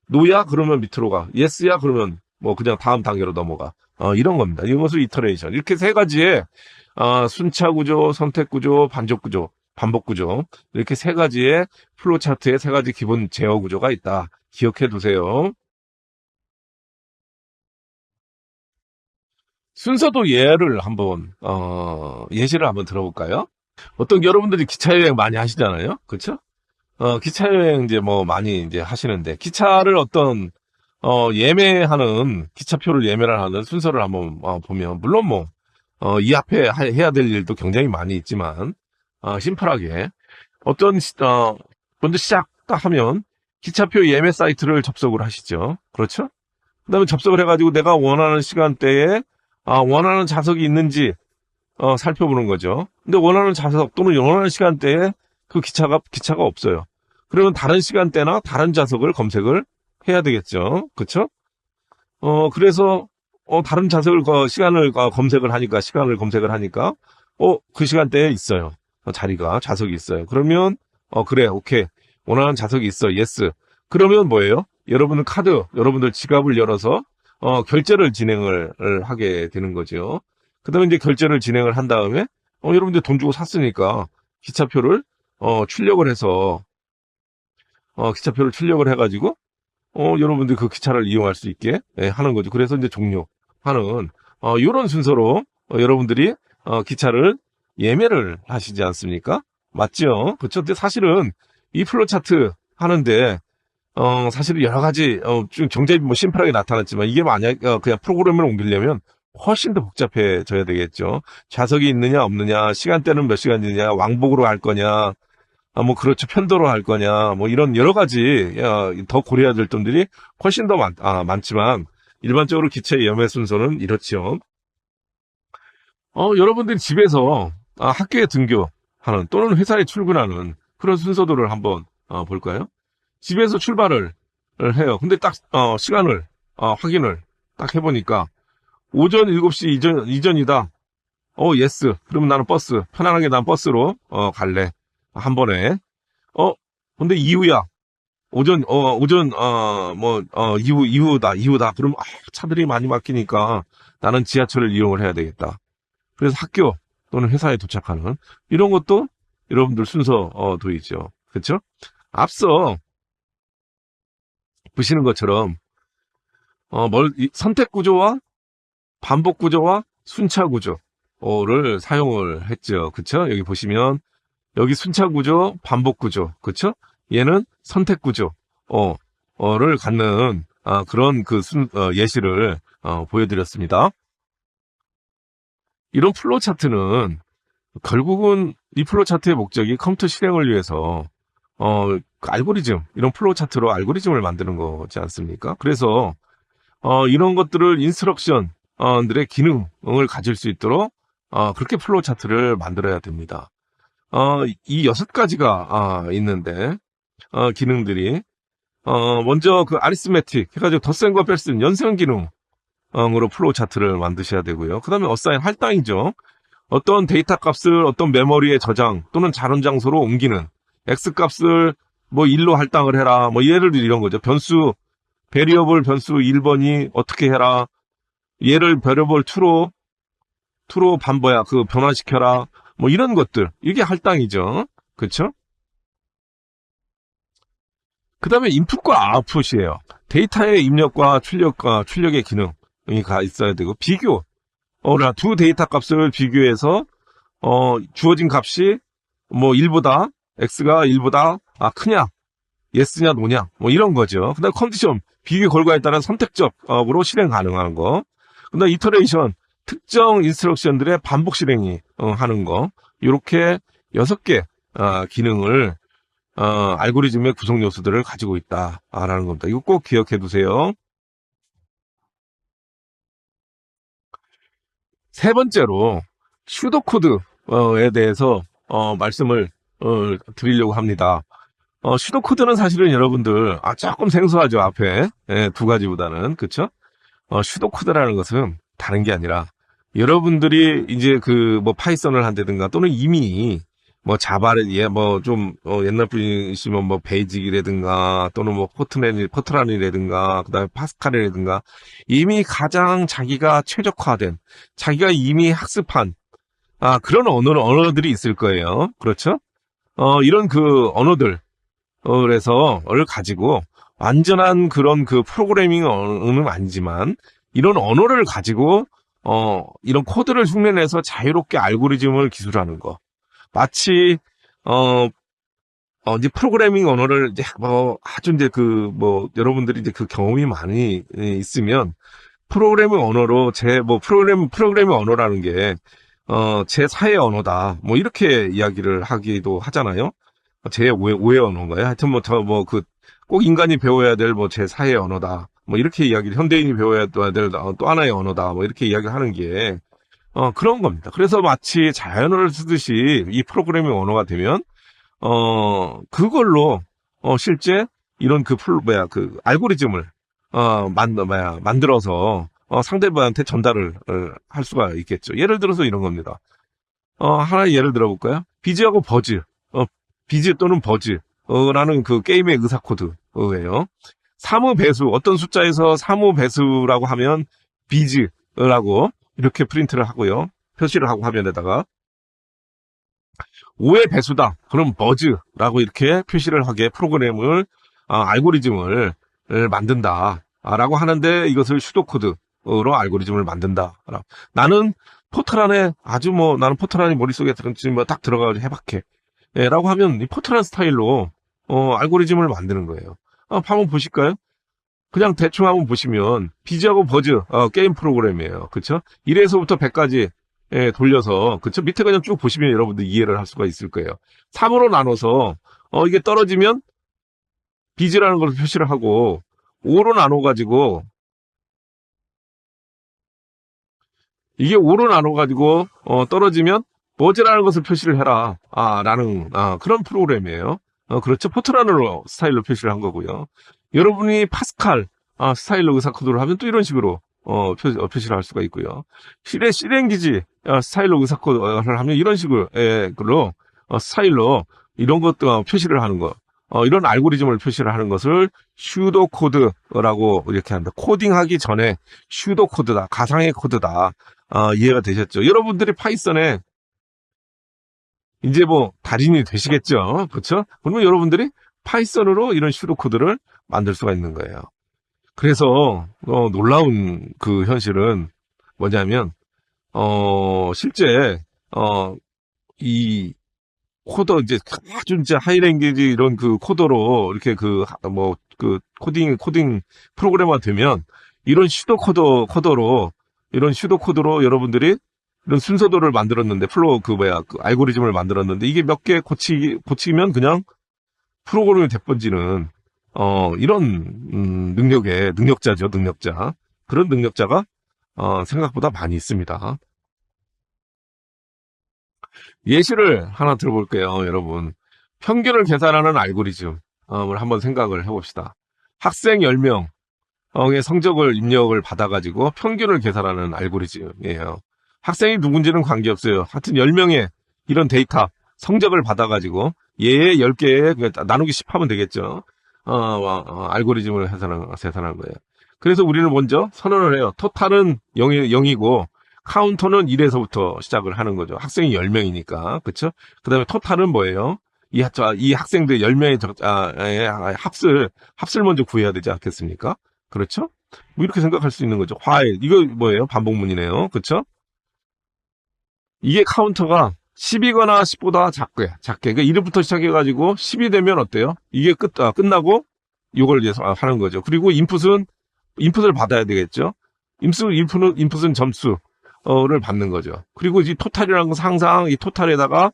노야? 그러면 밑으로 가. 예스야? 그러면 뭐 그냥 다음 단계로 넘어가. 이런 겁니다. 이것을 이터레이션. 이렇게 세 가지의, 순차 구조, 선택 구조, 반복 구조, 반복 구조. 이렇게 세 가지의 플로우 차트에 세 가지 기본 제어 구조가 있다. 기억해 두세요. 순서도 예시를 한번 들어볼까요? 어떤 여러분들이 기차 여행 많이 하시잖아요. 그쵸? 기차 여행 이제 뭐 많이 이제 하시는데, 기차를 기차표를 예매를 하는 순서를 한번 보면, 물론 이 앞에 해야 될 일도 굉장히 많이 있지만, 심플하게, 먼저 시작 딱 하면, 기차표 예매 사이트를 접속을 하시죠. 그렇죠? 그 다음에 접속을 해가지고 내가 원하는 시간대에 원하는 좌석이 있는지 살펴보는 거죠. 근데 원하는 좌석 또는 원하는 시간대에 그 기차가 없어요. 그러면 다른 시간대나 다른 좌석을 검색을 해야 되겠죠. 그쵸? 그래서 다른 좌석을 시간을 검색을 하니까 그 시간대에 있어요. 좌석이 있어요. 그러면 그래, 오케이. 원하는 좌석이 있어. 예스. 그러면 뭐예요? 여러분들 지갑을 열어서 결제를 진행을 하게 되는 거죠. 그 다음에 이제 결제를 진행을 한 다음에, 여러분들 돈 주고 샀으니까, 기차표를 출력을 해가지고, 여러분들 그 기차를 이용할 수 있게 하는 거죠. 그래서 이제 종료하는, 요런 순서로, 여러분들이, 기차를 예매를 하시지 않습니까? 맞죠? 그쵸? 근데 사실은, 이 플로우 차트 하는데, 사실은 여러 가지, 좀 굉장히 심플하게 나타났지만, 이게 만약, 그냥 프로그램을 옮기려면 훨씬 더 복잡해져야 되겠죠. 좌석이 있느냐, 없느냐, 시간대는 몇 시간이냐, 왕복으로 갈 거냐, 뭐 그렇죠. 편도로 할 거냐, 뭐 이런 여러 가지 더 고려해야 될 점들이 훨씬 더 많지만 일반적으로 기체 예매 순서는 이렇지요. 여러분들이 집에서 학교에 등교하는 또는 회사에 출근하는 그런 순서들을 한번 볼까요? 집에서 출발을 해요. 근데 딱 시간을 확인을 딱 해보니까 오전 7시 이전이다. 예스. 그러면 나는 버스. 편안하게 난 버스로 갈래. 한 번에. 근데 이후야. 이후다. 그럼 차들이 많이 막히니까 나는 지하철을 이용을 해야 되겠다. 그래서 학교 또는 회사에 도착하는 이런 것도 여러분들 순서도 있죠. 그렇죠? 앞서 보시는 것처럼 선택 구조와 반복 구조와 순차 구조를 사용을 했죠. 그렇죠? 여기 보시면 여기 순차 구조, 반복 구조. 그렇죠? 얘는 선택 구조를 갖는 그런 예시를 보여드렸습니다. 이런 플로우 차트는 결국은 이 플로우 차트의 목적이 컴퓨터 실행을 위해서 알고리즘, 이런 플로우 차트로 알고리즘을 만드는 거지 않습니까? 그래서 이런 것들을 인스트럭션들의 기능을 가질 수 있도록 그렇게 플로우 차트를 만들어야 됩니다. 이 6가지가 있는데 기능들이 먼저 그 아리스메틱 해가지고 덧셈과 뺄셈 연산 기능으로 플로우 차트를 만드셔야 되고요. 그 다음에 어사인 할당이죠. 어떤 데이터 값을 어떤 메모리에 저장 또는 다른 장소로 옮기는 x 값을 뭐 1로 할당을 해라. 뭐 예를 들어 이런 거죠. 베리어블 변수 1번이 어떻게 해라. 얘를 베리어블 2로 변화시켜라. 뭐 이런 것들. 이게 할당이죠. 그렇죠? 그 다음에 인풋과 아웃풋이에요. 데이터의 입력과 출력의 기능이 있어야 되고, 비교. 두 데이터 값을 비교해서, 주어진 값이 뭐 1보다, x가 1보다, 크냐, yes냐, no냐, 뭐 이런 거죠. 그 다음에 컨디션, 비교 결과에 따른 선택적으로 실행 가능한 거. 그 다음에 이터레이션, 특정 인스트럭션들의 반복 실행이 하는 거. 이렇게 6개 기능을 알고리즘의 구성 요소들을 가지고 있다라는 겁니다. 이거 꼭 기억해 두세요. 세 번째로 슈도코드에 대해서 말씀을 드리려고 합니다. 슈도코드는 사실은 여러분들 조금 생소하죠. 앞에 두 가지보다는. 그렇죠? 슈도코드라는 것은 다른 게 아니라 여러분들이 이제 파이썬을 한다든가 또는 이미 자바를 옛날 분이시면 베이직이라든가 또는 포트란이라든가 그다음에 파스칼이라든가 이미 가장 자기가 최적화된 자기가 이미 학습한 그런 언어들이 있을 거예요. 그렇죠? 이런 언어들을 가지고 완전한 그런 프로그래밍 언어는 아니지만 이런 언어를 가지고 이런 코드를 흉내내서 자유롭게 알고리즘을 기술하는 거. 마치 이제 프로그래밍 언어를 이제 아주 이제 여러분들이 이제 경험이 많이 있으면 프로그래밍 언어로 프로그래밍 언어라는 게 제 4의 언어다. 이렇게 이야기를 하기도 하잖아요. 제 5의 언어인가요? 하여튼 꼭 인간이 배워야 될 제 4의 언어다. 이렇게 이야기를 현대인이 배워야 될 또 하나의 언어다. 이렇게 이야기를 하는 게 그런 겁니다. 그래서 마치 자연어를 쓰듯이 이 프로그래밍 언어가 되면, 그걸로, 실제 이런 알고리즘을, 만들어서, 상대방한테 전달을 할 수가 있겠죠. 예를 들어서 이런 겁니다. 하나의 예를 들어볼까요? 비즈하고 버즈, 비즈 또는 버즈라는 게임의 의사 코드예요. 사무 배수, 어떤 숫자에서 사무 배수라고 하면 비즈라고 이렇게 프린트를 하고요. 표시를 하고 화면에다가 5의 배수다. 그럼 버즈라고 이렇게 표시를 하게 프로그램을 알고리즘을 만든다. 라고 하는데 이것을 슈도코드로 알고리즘을 만든다. 나는 포트란에 나는 포트란이 머릿속에 딱 들어가서 해박해. 라고 하면 이 포트란 스타일로 알고리즘을 만드는 거예요. 한번 보실까요? 그냥 대충 한번 보시면 비즈하고 버즈 게임 프로그램이에요. 그렇죠? 1에서부터 100까지 돌려서, 그쵸? 밑에 그냥 쭉 보시면 여러분들 이해를 할 수가 있을 거예요. 3으로 나눠서, 이게 떨어지면 비즈라는 걸 표시를 하고, 5로 나눠가지고, 이게 5로 나눠가지고, 떨어지면 버즈라는 것을 표시를 해라. 라는, 그런 프로그램이에요. 그렇죠. 포트란으로 스타일로 표시를 한 거고요. 여러분이 파스칼, 스타일로 의사 코드를 하면 또 이런 식으로, 표시를 할 수가 있고요. 실행기지, 스타일로 의사 코드를 하면 이런 식으로, 스타일로 이런 것도 표시를 하는 거. 이런 알고리즘을 표시를 하는 것을 슈도 코드라고 이렇게 합니다. 코딩하기 전에 슈도 코드다. 가상의 코드다. 이해가 되셨죠? 여러분들이 파이썬에 이제 뭐 달인이 되시겠죠. 그렇죠? 그러면 여러분들이 파이썬으로 이런 슈도 코드를 만들 수가 있는 거예요. 그래서 놀라운 그 현실은 뭐냐면 실제 이 코더 이제 아주 이제 하이랭귀지 이런 그 코더로 이렇게 그 코딩 프로그래머가 되면 이런 코더로 이런 슈도 코드로 여러분들이 이런 순서도를 만들었는데 그 알고리즘을 만들었는데 이게 몇 개 고치면 그냥 프로그램이 돼버지는 이런 능력자죠. 그런 능력자가 생각보다 많이 있습니다. 예시를 하나 들어볼게요, 여러분. 평균을 계산하는 알고리즘을 한번 생각을 해봅시다. 학생 10명의 성적을 입력을 받아가지고 평균을 계산하는 알고리즘이에요. 학생이 누군지는 관계없어요. 하여튼 10명의 이런 데이터, 성적을 받아가지고 얘 10개에 나누기 10 하면 되겠죠. 알고리즘을 계산하는 거예요. 그래서 우리는 먼저 선언을 해요. 토탈은 0이고 카운터는 1에서부터 시작을 하는 거죠. 학생이 10명이니까. 그쵸? 그 다음에 토탈은 뭐예요? 이 학생들 10명의 합을 먼저 구해야 되지 않겠습니까? 그렇죠? 뭐 이렇게 생각할 수 있는 거죠. while. 이거 뭐예요? 반복문이네요. 그쵸? 이게 카운터가 10이거나 10보다 작게. 그러니까 1부터 시작해가지고 10이 되면 어때요? 이게 끝나고 이걸 이제 하는 거죠. 그리고 인풋을 받아야 되겠죠? 인풋은 점수를 받는 거죠. 그리고 이 토탈이라는 것은 항상 이 토탈에다가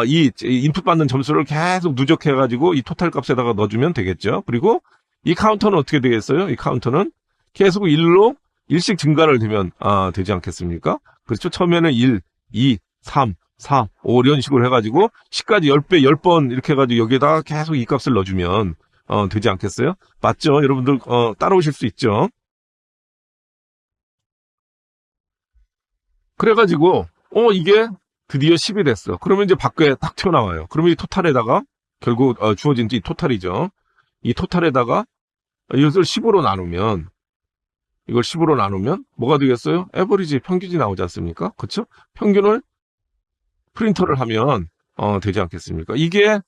이 인풋 받는 점수를 계속 누적해가지고 이 토탈 값에다가 넣어주면 되겠죠. 그리고 이 카운터는 어떻게 되겠어요? 이 카운터는 계속 1씩 증가를 되지 않겠습니까? 그렇죠. 처음에는 1, 2, 3, 4, 5 이런 식으로 해가지고 10까지 10배, 10번 이렇게 해가지고 여기에다가 계속 이 값을 넣어주면 되지 않겠어요? 맞죠? 여러분들 따라오실 수 있죠? 그래가지고 이게 드디어 10이 됐어. 그러면 이제 밖에 딱 튀어나와요. 그러면 이 토탈에다가 결국 주어진 이 토탈이죠. 이 토탈에다가 이것을 10으로 나누면 이걸 10으로 나누면 뭐가 되겠어요? 에버리지 평균이 나오지 않습니까? 그렇죠? 평균을 프린터를 하면 되지 않겠습니까? 이게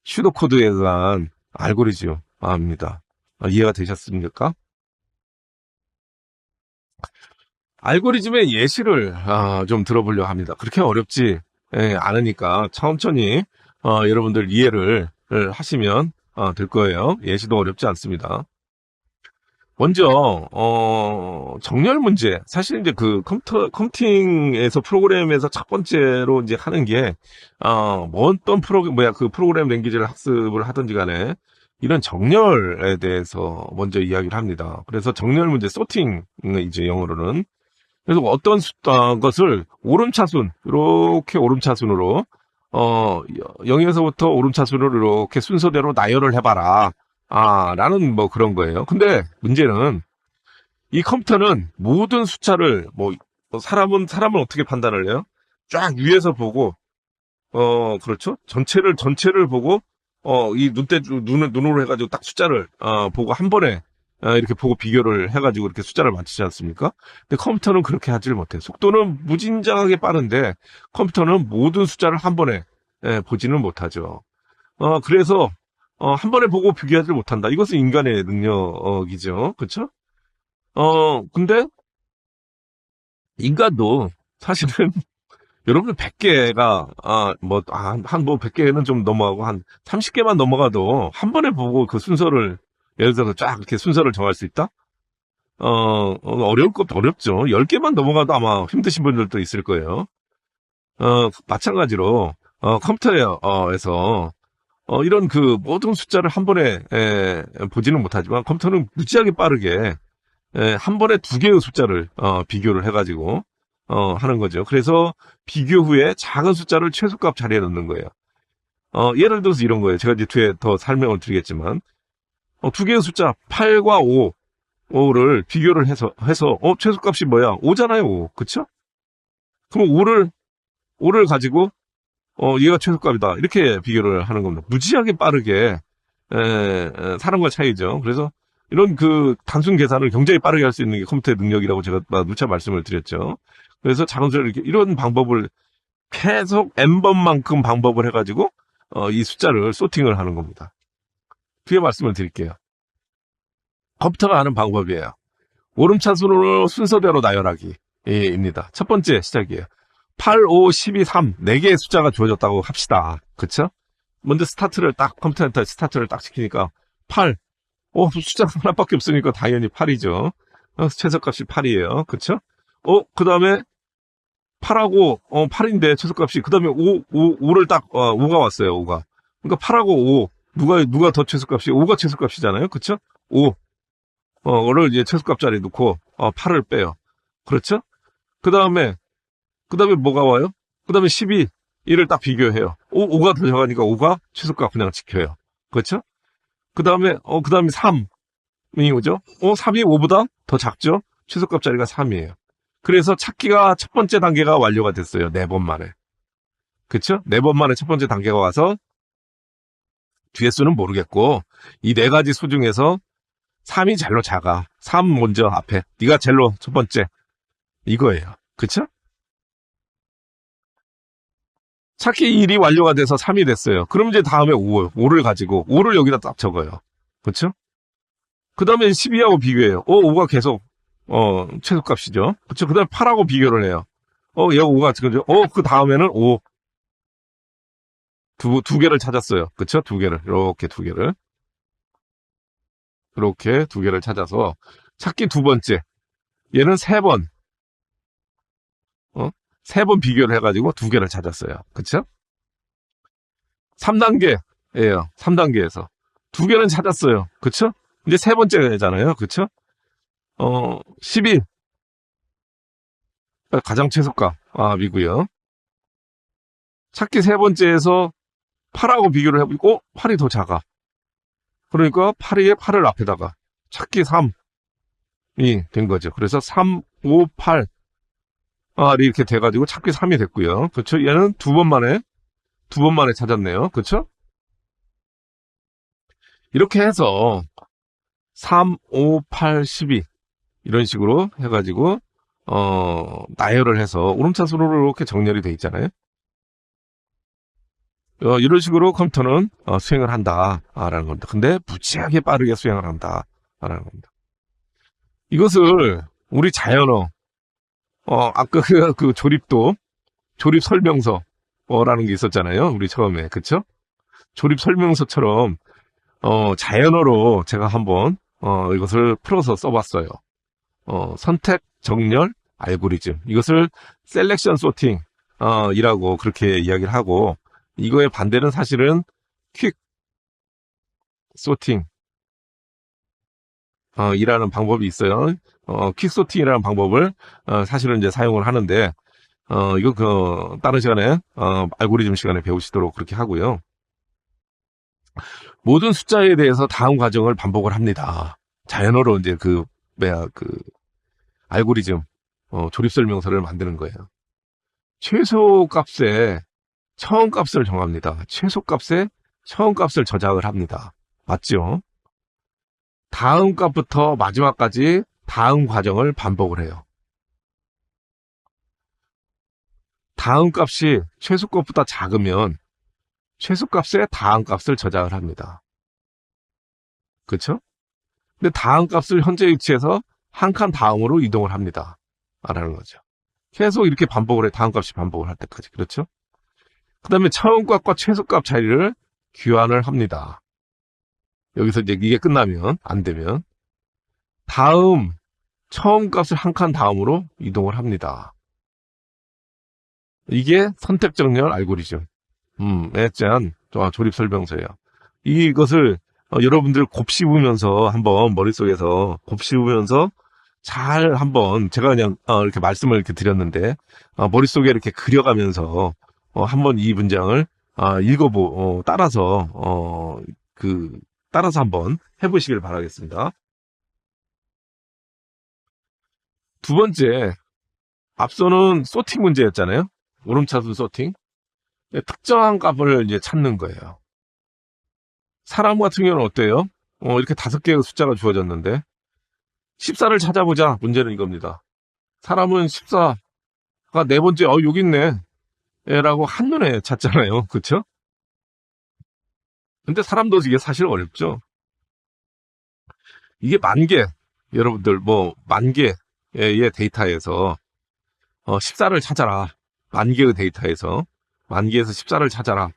슈도코드에 의한 알고리즘입니다. 이해가 되셨습니까? 알고리즘의 예시를 좀 들어보려고 합니다. 그렇게 어렵지 않으니까 천천히 여러분들 이해를 하시면 될 거예요. 예시도 어렵지 않습니다. 먼저 정렬 문제. 사실 이제 그 컴퓨팅에서 프로그램에서 첫 번째로 이제 하는 게 어떤 그 프로그램 랭귀지를 학습을 하든지 간에 이런 정렬에 대해서 먼저 이야기를 합니다. 그래서 정렬 문제, 소팅 이제 영어로는 그래서 어떤 것을 오름차순 이렇게 오름차순으로 0에서부터 오름차순으로 이렇게 순서대로 나열을 해봐라. 라는 뭐 그런 거예요. 근데 문제는 이 컴퓨터는 모든 숫자를 사람은 어떻게 판단을 해요? 쫙 위에서 보고 그렇죠? 전체를 보고 이 눈으로 해가지고 딱 숫자를 보고 한 번에 이렇게 보고 비교를 해가지고 이렇게 숫자를 맞추지 않습니까? 근데 컴퓨터는 그렇게 하지를 못해요. 속도는 무진장하게 빠른데 컴퓨터는 모든 숫자를 한 번에 보지는 못하죠. 그래서 한 번에 보고 비교하지 못한다. 이것은 인간의 능력이죠. 그렇죠? 근데 인간도 사실은 여러분 100개가 한 100개는 좀 넘어가고 한 30개만 넘어가도 한 번에 보고 그 순서를 예를 들어서 쫙 이렇게 순서를 정할 수 있다? 어려울 것도 어렵죠. 10개만 넘어가도 아마 힘드신 분들도 있을 거예요. 마찬가지로, 컴퓨터에서, 이런 그 모든 숫자를 한 번에, 보지는 못하지만 컴퓨터는 무지하게 빠르게, 한 번에 두 개의 숫자를, 비교를 해가지고, 하는 거죠. 그래서 비교 후에 작은 숫자를 최소값 자리에 넣는 거예요. 예를 들어서 이런 거예요. 제가 이제 뒤에 더 설명을 드리겠지만, 두 개의 숫자, 8과 5를 비교를 해서, 최소값이 뭐야? 5잖아요, 5. 그쵸? 그럼 5를 가지고, 얘가 최소값이다. 이렇게 비교를 하는 겁니다. 무지하게 빠르게, 사람과 차이죠. 그래서 이런 그 단순 계산을 굉장히 빠르게 할 수 있는 게 컴퓨터의 능력이라고 제가 누차 말씀을 드렸죠. 그래서 작은 숫자를 이런 방법을 계속 n번만큼 방법을 해가지고, 이 숫자를 소팅을 하는 겁니다. 뒤에 말씀을 드릴게요. 컴퓨터가 하는 방법이에요. 오름차순으로 순서대로 나열하기입니다. 첫 번째 시작이에요. 8, 5, 12, 3, 4개의 숫자가 주어졌다고 합시다. 그쵸? 먼저 컴퓨터한테 스타트를 딱 시키니까 8, 숫자가 하나밖에 없으니까 당연히 8이죠. 최소값이 8이에요. 그쵸? 그 다음에 8하고, 8인데 최소값이, 그 다음에 5를 딱, 5가 왔어요, 5가. 그러니까 8하고 5, 누가 더 최소값이, 5가 최소값이잖아요. 그쵸? 5를 이제 최소값 자리에 놓고, 8을 빼요. 그렇죠? 그 다음에 뭐가 와요? 그 다음에 12, 이를 딱 비교해요. 5가 더 작으니까 5가 최소값 그냥 지켜요. 그렇죠? 그 다음에 3이 오죠? 3이 5보다 더 작죠? 최소값 자리가 3이에요. 그래서 찾기가 첫 번째 단계가 완료가 됐어요. 4번 만에. 그쵸? 4번 만에 첫 번째 단계가 와서 뒤에 수는 모르겠고 이 4가지 수 중에서 3이 제일로 작아. 3 먼저 앞에. 네가 제일로 첫 번째. 이거예요. 그쵸? 찾기 1이 완료가 돼서 3이 됐어요. 그럼 이제 다음에 5를 가지고 5를 여기다 딱 적어요. 그쵸? 그 다음에 12하고 비교해요. 5가 계속 최소값이죠. 그쵸? 그 다음에 8하고 비교를 해요. 얘가 5가 그죠? 그 다음에는 5. 두 개를 찾았어요. 그쵸? 두 개를. 이렇게 두 개를. 이렇게 두 개를 찾아서 찾기 두 번째. 얘는 3번. 3번 비교를 해가지고 두 개를 찾았어요. 그쵸? 3단계예요. 3단계에서. 두 개는 찾았어요. 그쵸? 이제 세 번째잖아요. 그쵸? 12. 가장 최소값이고요. 찾기 세 번째에서 8하고 비교를 해보고 8이 더 작아. 그러니까 8을 앞에다가 찾기 3이 된 거죠. 그래서 3, 5, 8 이렇게 돼가지고 찾기 3이 됐고요. 그렇죠? 얘는 두 번 만에 찾았네요. 그렇죠? 이렇게 해서 3, 5, 8, 12 이런 식으로 해가지고 나열을 해서 오름차순으로 이렇게 정렬이 돼 있잖아요. 이런 식으로 컴퓨터는 수행을 한다라는 겁니다. 근데 무지하게 빠르게 수행을 한다라는 겁니다. 이것을 우리 자연어 아까 그 조립 설명서라는 게 있었잖아요. 우리 처음에. 그쵸? 조립 설명서처럼 자연어로 제가 한번 이것을 풀어서 써봤어요. 선택 정렬 알고리즘. 이것을 셀렉션 소팅 이라고 그렇게 이야기를 하고, 이거의 반대는 사실은 퀵 소팅 이라는 방법이 있어요. 퀵 소팅이라는 방법을 사실은 이제 사용을 하는데, 이거 다른 시간에 알고리즘 시간에 배우시도록 그렇게 하고요. 모든 숫자에 대해서 다음 과정을 반복을 합니다. 자연어로 이제 그 알고리즘 조립 설명서를 만드는 거예요. 최소값에 처음값을 정합니다. 최소값에 처음값을 저장을 합니다. 맞죠? 다음 값부터 마지막까지 다음 과정을 반복을 해요. 다음 값이 최소값보다 작으면 최소값에 다음 값을 저장을 합니다. 그렇죠? 근데 다음 값을 현재 위치에서 한 칸 다음으로 이동을 합니다. 라는 거죠. 계속 이렇게 반복을 해. 다음 값이 반복을 할 때까지. 그렇죠? 그 다음에 처음 값과 최소값 차이를 귀환을 합니다. 여기서 이제 이게 끝나면, 안 되면, 다음 처음 값을 한 칸 다음으로 이동을 합니다. 이게 선택 정렬 알고리즘. 짠. 조립 설명서예요. 이것을 여러분들 곱씹으면서 한번 머릿속에서 곱씹으면서 잘 한번 제가 그냥 이렇게 말씀을 이렇게 드렸는데 머릿속에 이렇게 그려가면서 한번 이 문장을 따라서 따라서 한번 해보시길 바라겠습니다. 두 번째, 앞서는 소팅 문제였잖아요. 오름차순 소팅. 특정한 값을 이제 찾는 거예요. 사람 같은 경우는 어때요? 이렇게 5개의 숫자가 주어졌는데 14를 찾아보자. 문제는 이겁니다. 사람은 14가 네 번째 여기 있네 라고 한눈에 찾잖아요. 그쵸? 근데 사람도 이게 사실 어렵죠. 이게 10,000개, 여러분들 10,000개의 데이터에서 14를 찾아라. 10,000개의 데이터에서 10,000개에서 14를 찾아라.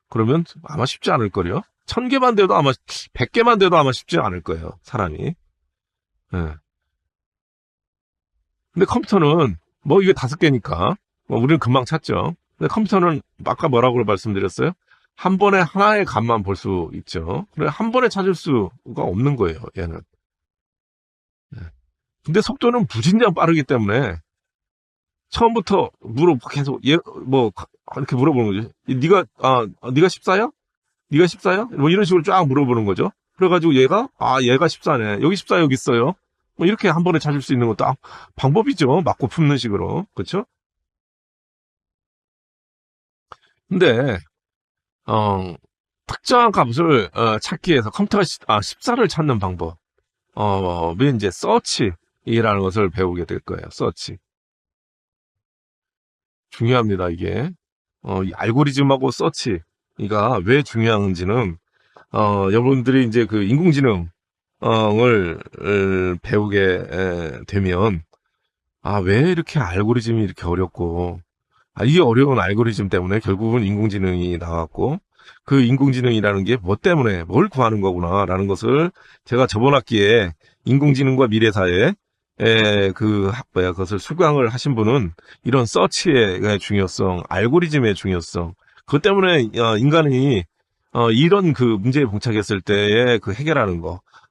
그러면 아마 쉽지 않을 거요. 1,000개만 돼도 아마 100개만 돼도 아마 쉽지 않을 거예요. 사람이. 예. 근데 컴퓨터는 이게 5개니까 우리는 금방 찾죠. 근데 컴퓨터는 아까 뭐라고 말씀드렸어요? 한 번에 하나의 값만 볼 수 있죠. 그래 한 번에 찾을 수가 없는 거예요. 얘는. 예. 근데 속도는 부진장 빠르기 때문에 처음부터 계속 이렇게 물어보는 거죠. 네가 14야? 네가 14야? 이런 식으로 쫙 물어보는 거죠. 그래가지고 얘가 14네. 여기 14 여기 있어요. 이렇게 한 번에 찾을 수 있는 것도 방법이죠. 맞고 품는 식으로. 그렇죠? 근데 특정한 값을 찾기 위해서 컴퓨터가 14를 찾는 방법. 이제 서치라는 것을 배우게 될 거예요. 서치. 중요합니다, 이게. 이 알고리즘하고 서치가 왜 중요한지는, 여러분들이 이제 그 인공지능을 배우게 되면, 왜 이렇게 알고리즘이 이렇게 어렵고, 이 어려운 알고리즘 때문에 결국은 인공지능이 나왔고, 그 인공지능이라는 게 뭐 때문에 뭘 구하는 거구나라는 것을 제가 저번 학기에 인공지능과 미래사회 그것을 수강을 하신 분은 이런 서치의 중요성, 알고리즘의 중요성, 그것 때문에 인간이 이런 그 문제에 봉착했을 때에 그 해결하는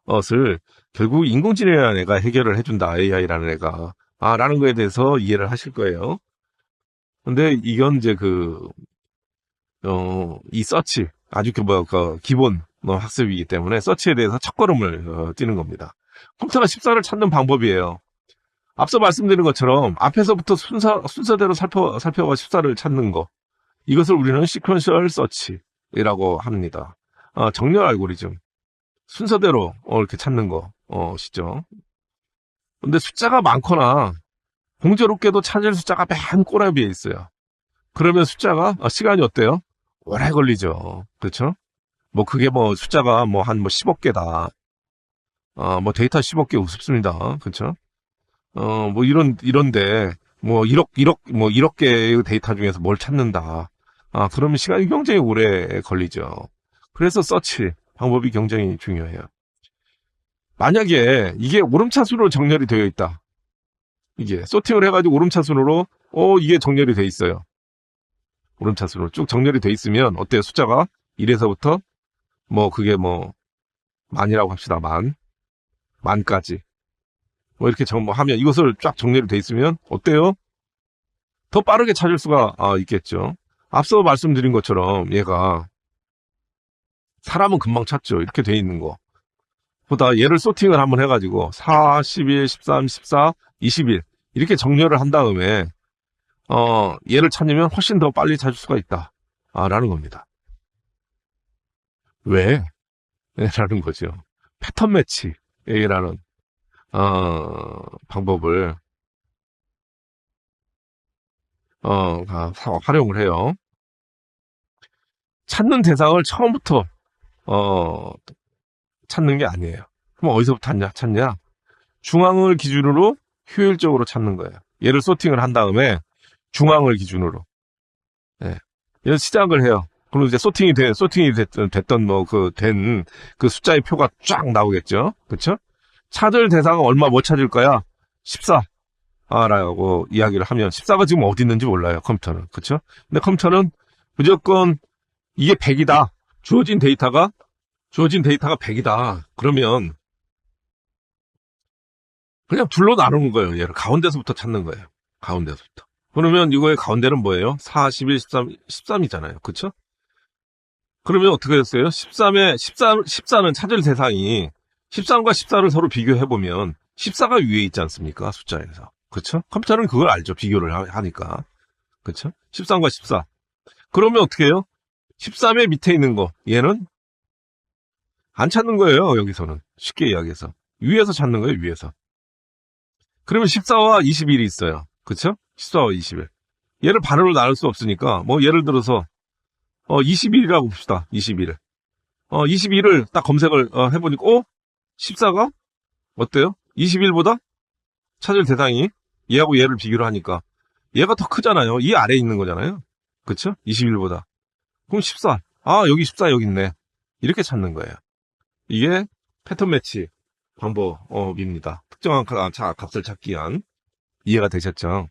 것을 결국 인공지능이라는 애가 해결을 해준다. AI라는 애가. 라는 거에 대해서 이해를 하실 거예요. 근데 이건 이제 이 서치, 아주 기본 학습이기 때문에 서치에 대해서 첫걸음을 뛰는 겁니다. 컴퓨터가 14를 찾는 방법이에요. 앞서 말씀드린 것처럼 앞에서부터 순서대로 살펴봐 14를 찾는 거. 이것을 우리는 시퀀셜 서치라고 합니다. 정렬 알고리즘. 순서대로 이렇게 찾는 것이죠. 근데 숫자가 많거나 공교롭게도 찾을 숫자가 맨 꼬라비에 있어요. 그러면 숫자가 시간이 어때요? 오래 걸리죠. 그렇죠? 그게 숫자가 한 10억 개다. 데이터 10억 개 우습습니다. 그렇죠? 이런데 1억 개의 데이터 중에서 뭘 찾는다. 그러면 시간이 굉장히 오래 걸리죠. 그래서 서치 방법이 굉장히 중요해요. 만약에 이게 오름차순으로 정렬이 되어 있다. 이게 소팅을 해가지고 오름차순으로 이게 정렬이 되어 있어요. 오름차순으로 쭉 정렬이 되어 있으면 어때요? 숫자가 1에서부터 그게 만이라고 합시다. 만까지 이렇게 하면 이것을 쫙 정렬이 되어 있으면 어때요? 더 빠르게 찾을 수가 있겠죠. 앞서 말씀드린 것처럼 얘가 사람은 금방 찾죠. 이렇게 되어 있는 거 보다 얘를 소팅을 한번 해가지고 4, 11, 13, 14, 21 이렇게 정렬을 한 다음에 얘를 찾으면 훨씬 더 빨리 찾을 수가 있다 라는 겁니다. 왜? 라는 거죠. 패턴 매치라는 방법을 활용을 해요. 찾는 대상을 처음부터 찾는 게 아니에요. 그럼 어디서부터 찾냐? 중앙을 기준으로 효율적으로 찾는 거예요. 얘를 소팅을 한 다음에 중앙을 기준으로 얘를 시작을 해요. 그럼 이제 소팅이 됐던 그 숫자의 표가 쫙 나오겠죠. 그렇죠? 찾을 대상은 얼마 못 찾을 거야? 14라고 이야기를 하면 14가 지금 어디 있는지 몰라요. 컴퓨터는. 그쵸? 근데 컴퓨터는 무조건 이게 100이다. 주어진 데이터가 100이다. 그러면 그냥 둘로 나누는 거예요. 얘를 가운데서부터 찾는 거예요. 가운데서부터. 그러면 이거의 가운데는 뭐예요? 4, 11, 13이잖아요. 그쵸? 그러면 어떻게 됐어요? 14는 찾을 대상이 13과 14를 서로 비교해보면 14가 위에 있지 않습니까? 숫자에서. 그쵸? 컴퓨터는 그걸 알죠. 비교를 하니까. 그쵸? 13과 14. 그러면 어떻게 해요? 13의 밑에 있는 거. 얘는 안 찾는 거예요. 여기서는. 쉽게 이야기해서. 위에서 찾는 거예요. 위에서. 그러면 14와 21이 있어요. 그쵸? 14와 21. 얘를 반으로 나눌 수 없으니까 뭐 예를 들어서 21이라고 봅시다. 21을. 21을 딱 검색을 해보니까 14가 어때요? 21보다 찾을 대상이 얘하고 얘를 비교를 하니까 얘가 더 크잖아요. 이 아래에 있는 거잖아요. 그쵸? 21보다. 그럼 14. 여기 14 여기 있네. 이렇게 찾는 거예요. 이게 패턴 매치 방법입니다. 특정한 값을 찾기 위한. 이해가 되셨죠?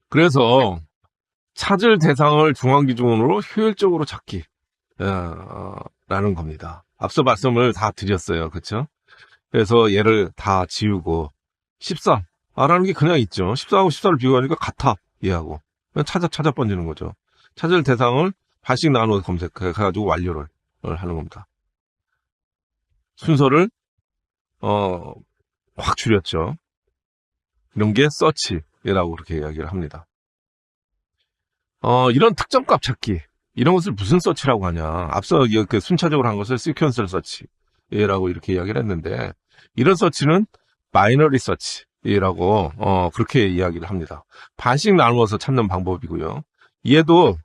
그래서 찾을 대상을 중앙 기준으로 효율적으로 찾기 라는 겁니다. 앞서 말씀을 다 드렸어요. 그쵸? 그래서 얘를 다 지우고 14라는 게 그냥 있죠. 14하고 14를 비교하니까 같아. 얘하고. 그냥 찾아 번지는 거죠. 찾을 대상을 반씩 나눠서 검색해가지고 완료를 하는 겁니다. 순서를 확 줄였죠. 이런 게 서치라고 그렇게 이야기를 합니다. 이런 특정값 찾기, 이런 것을 무슨 서치라고 하냐. 앞서 이렇게 순차적으로 한 것을 시퀀셜 서치라고 이렇게 이야기를 했는데, 이런 서치는 바이너리 서치라고 그렇게 이야기를 합니다. 반씩 나누어서 찾는 방법이고요. 얘도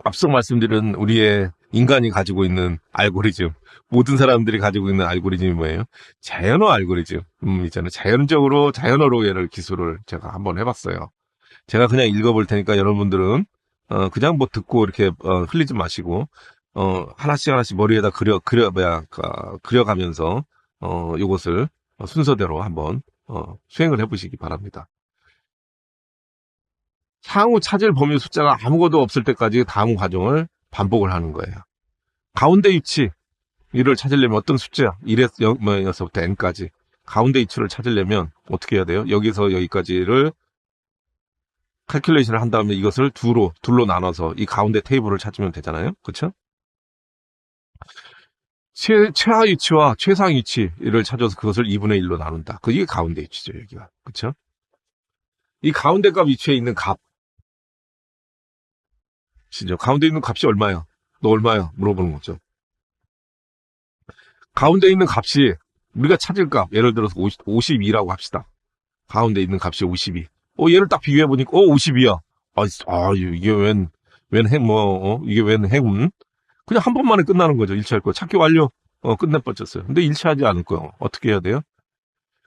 앞서 말씀드린 우리의 인간이 가지고 있는 알고리즘, 모든 사람들이 가지고 있는 알고리즘이 뭐예요? 자연어 알고리즘. 있잖아요. 자연어로 얘를 기술을 제가 한번 해봤어요. 제가 그냥 읽어볼 테니까 여러분들은 그냥 뭐 듣고 이렇게 흘리지 마시고 하나씩 머리에다 그려가면서 요것을 순서대로 한번 수행을 해보시기 바랍니다. 향후 찾을 범위 숫자가 아무것도 없을 때까지 다음 과정을 반복을 하는 거예요. 가운데 위치를 찾으려면 어떤 숫자 1에서부터 n까지 가운데 위치를 찾으려면 어떻게 해야 돼요? 여기서 여기까지를 칼큘레이션을 한 다음에 이것을 둘로 나눠서 이 가운데 테이블을 찾으면 되잖아요. 그렇죠? 최하 위치와 최상 위치를 찾아서 그것을 2분의 1로 나눈다. 이게 가운데 위치죠, 여기가. 그렇죠? 이 가운데 값 위치에 있는 값. 진짜 가운데 있는 값이 얼마야? 너 얼마야? 물어보는 거죠. 가운데 있는 값이 우리가 찾을 값, 예를 들어서 52라고 합시다. 가운데 있는 값이 52. 얘를 딱 비교해 보니까 52야. 이게 이게 웬 행운? 그냥 한 번만에 끝나는 거죠. 1차 거 찾기 완료. 끝내버렸어요. 근데 1차하지 않을 거예요. 어떻게 해야 돼요?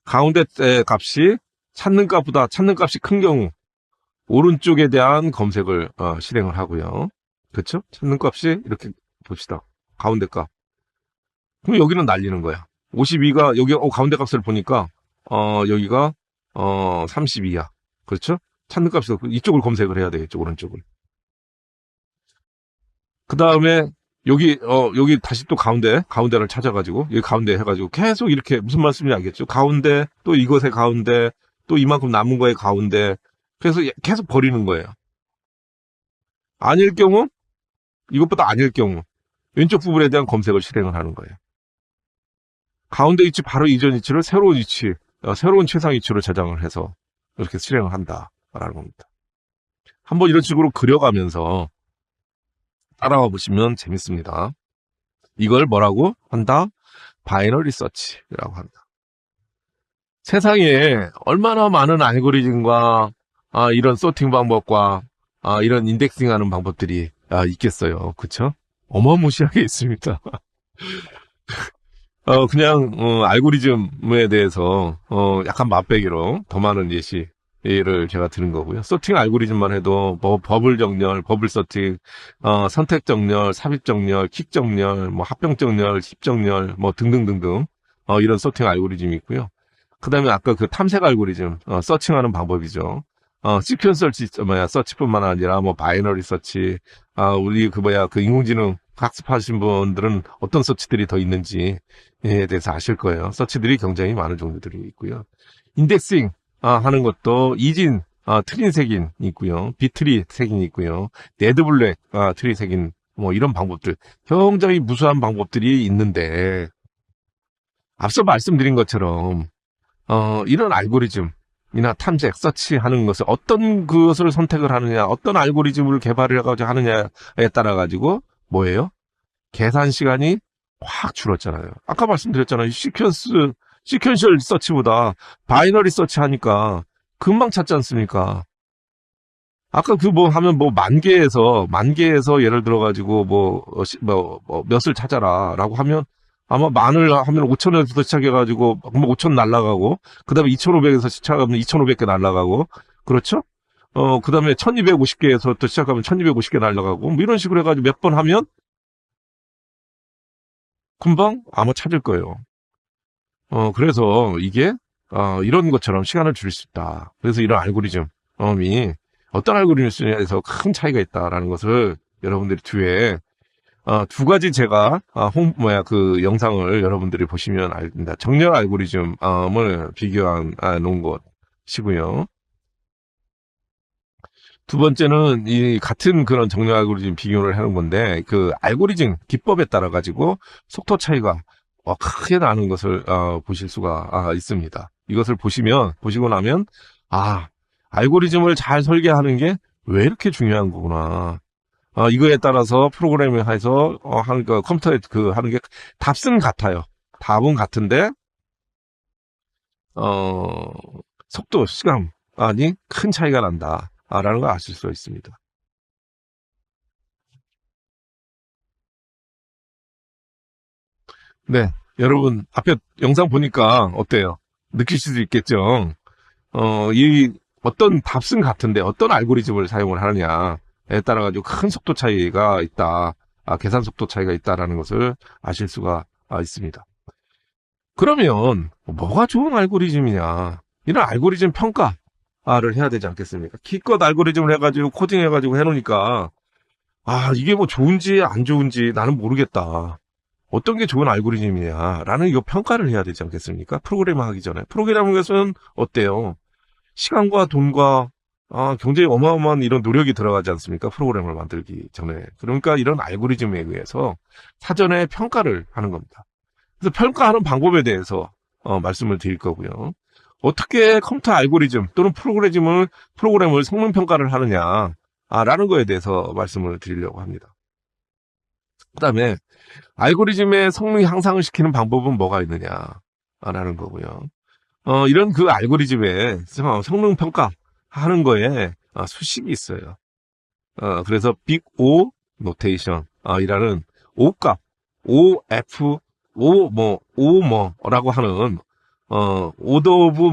가운데 값이 찾는 값이 큰 경우 오른쪽에 대한 검색을 실행을 하고요. 그렇죠? 찾는 값이 이렇게 봅시다. 가운데 값. 그럼 여기는 날리는 거야. 52가 여기 가운데 값을 보니까 여기가 32야. 그렇죠? 찾는 값이 이쪽을 검색을 해야 되겠죠. 오른쪽을. 그 다음에 여기 다시 또 가운데를 찾아가지고 여기 가운데 해가지고 계속 이렇게 무슨 말씀인지 알겠죠? 가운데 또 이것의 가운데 또 이만큼 남은 거의 가운데 그래서 계속 버리는 거예요. 아닐 경우 이것보다 아닐 경우 왼쪽 부분에 대한 검색을 실행을 하는 거예요. 가운데 위치 바로 이전 위치를 새로운 위치, 새로운 최상 위치로 저장을 해서 이렇게 실행을 한다라는 겁니다. 한번 이런 식으로 그려가면서 따라와 보시면 재밌습니다. 이걸 뭐라고 한다? 바이너리 서치라고 합니다. 세상에 얼마나 많은 알고리즘과 이런 소팅 방법과 이런 인덱싱하는 방법들이 있겠어요. 그쵸? 어마무시하게 있습니다. 그냥 알고리즘에 대해서 약간 맛배기로 더 많은 예를 제가 드는 거고요. 서팅 알고리즘만 해도 버블 정렬, 버블 서팅, 선택 정렬, 삽입 정렬, 킥 정렬, 합병 정렬, 힙 정렬, 등등등등 이런 서칭 알고리즘이 있고요. 그 다음에 아까 그 탐색 알고리즘, 서칭하는 방법이죠. 시퀀서 서치뿐만 아니라 뭐 바이너리 서치, 우리 그 인공지능 학습하신 분들은 어떤 서치들이 더 있는지에 대해서 아실 거예요. 서치들이 굉장히 많은 종류들이 있고요. 인덱싱, 하는 것도 이진, 트린 색인 있고요. 비트리 색인 있고요. 네드블랙, 트리 색인, 뭐 이런 방법들. 굉장히 무수한 방법들이 있는데, 앞서 말씀드린 것처럼, 이런 알고리즘이나 탐색, 서치하는 것을 어떤 그것을 선택을 하느냐, 어떤 알고리즘을 개발을 해가지고 하느냐에 따라가지고, 뭐예요? 계산 시간이 확 줄었잖아요. 아까 말씀드렸잖아요. 시퀀셜 서치보다 바이너리 서치 하니까 금방 찾지 않습니까? 아까 하면 만 개에서 예를 들어가지고 몇을 찾아라 라고 하면 아마 만을 하면 5천에서 시작해가지고 5천 날라가고 그 다음에 2,500에서 시작하면 2,500개 날라가고 그렇죠? 그 다음에 1250개에서 또 시작하면 1250개 날라가고 뭐 이런 식으로 해가지고 몇 번 하면 금방 아마 찾을 거예요. 그래서 이게 이런 것처럼 시간을 줄일 수 있다. 그래서 이런 알고리즘이 어떤 알고리즘을 쓰느냐에서 큰 차이가 있다라는 것을 여러분들이 뒤에 두 가지 제가 그 영상을 여러분들이 보시면 알겠습니다. 정렬 알고리즘을 비교한 놓은 것이고요. 두 번째는 이 같은 그런 정렬 알고리즘 비교를 하는 건데 그 알고리즘 기법에 따라 가지고 속도 차이가 크게 나는 것을 보실 수가 있습니다. 이것을 보시고 나면 알고리즘을 잘 설계하는 게 왜 이렇게 중요한 거구나. 이거에 따라서 프로그래밍 해서 하는 거 컴퓨터에 하는 게 답은 같아요. 답은 같은데 속도, 시간이 큰 차이가 난다. 라는 걸 아실 수 있습니다. 네, 여러분 앞에 영상 보니까 어때요? 느끼실 수 있겠죠? 이 어떤 답은 같은데 어떤 알고리즘을 사용을 하느냐에 따라 가지고 큰 속도 차이가 있다. 계산 속도 차이가 있다라는 것을 아실 수가 있습니다. 그러면 뭐가 좋은 알고리즘이냐? 이런 알고리즘 평가를 해야 되지 않겠습니까? 기껏 알고리즘을 해가지고 코딩 해가지고 해놓으니까 이게 뭐 좋은지 안 좋은지 나는 모르겠다. 어떤 게 좋은 알고리즘이냐라는 이거 평가를 해야 되지 않겠습니까? 프로그래밍 하기 전에. 프로그래밍에서는 어때요? 시간과 돈과 굉장히 어마어마한 이런 노력이 들어가지 않습니까? 프로그램을 만들기 전에. 그러니까 이런 알고리즘에 의해서 사전에 평가를 하는 겁니다. 그래서 평가하는 방법에 대해서 말씀을 드릴 거고요. 어떻게 컴퓨터 알고리즘 또는 프로그램을 성능 평가를 하느냐 라는 거에 대해서 말씀을 드리려고 합니다. 그 다음에 알고리즘의 성능 향상을 시키는 방법은 뭐가 있느냐라는 거고요. 이런 그 알고리즘의 성능 평가하는 거에 수식이 있어요. 그래서 빅 O 노테이션 이라는 O값, OF, O라고 하는 오더 오브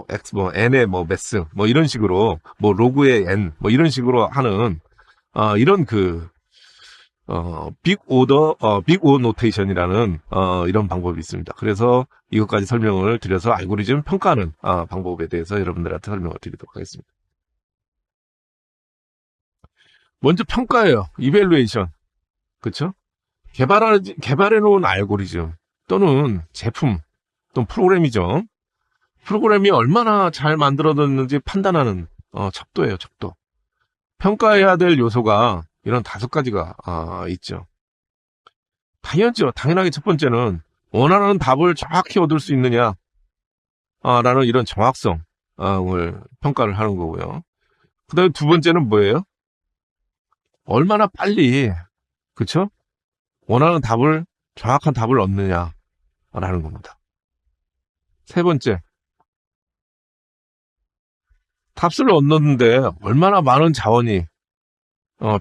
X N의 매스 이런 식으로 로그의 N 이런 식으로 하는 이런 빅 오 노테이션이라는, 이런 방법이 있습니다. 그래서 이것까지 설명을 드려서 알고리즘 평가하는, 방법에 대해서 여러분들한테 설명을 드리도록 하겠습니다. 먼저 평가예요. 이밸루에이션. 그쵸? 개발해놓은 알고리즘 또는 제품 또는 프로그램이죠. 프로그램이 얼마나 잘 만들어졌는지 판단하는, 척도예요, 척도. 평가해야 될 요소가 이런 5가지가, 있죠. 당연하게 첫 번째는 원하는 답을 정확히 얻을 수 있느냐, 라는 이런 정확성을 평가를 하는 거고요. 그 다음에 두 번째는 뭐예요? 얼마나 빨리, 그쵸? 원하는 정확한 답을 얻느냐, 라는 겁니다. 세 번째, 답을 얻는데 얼마나 많은 자원이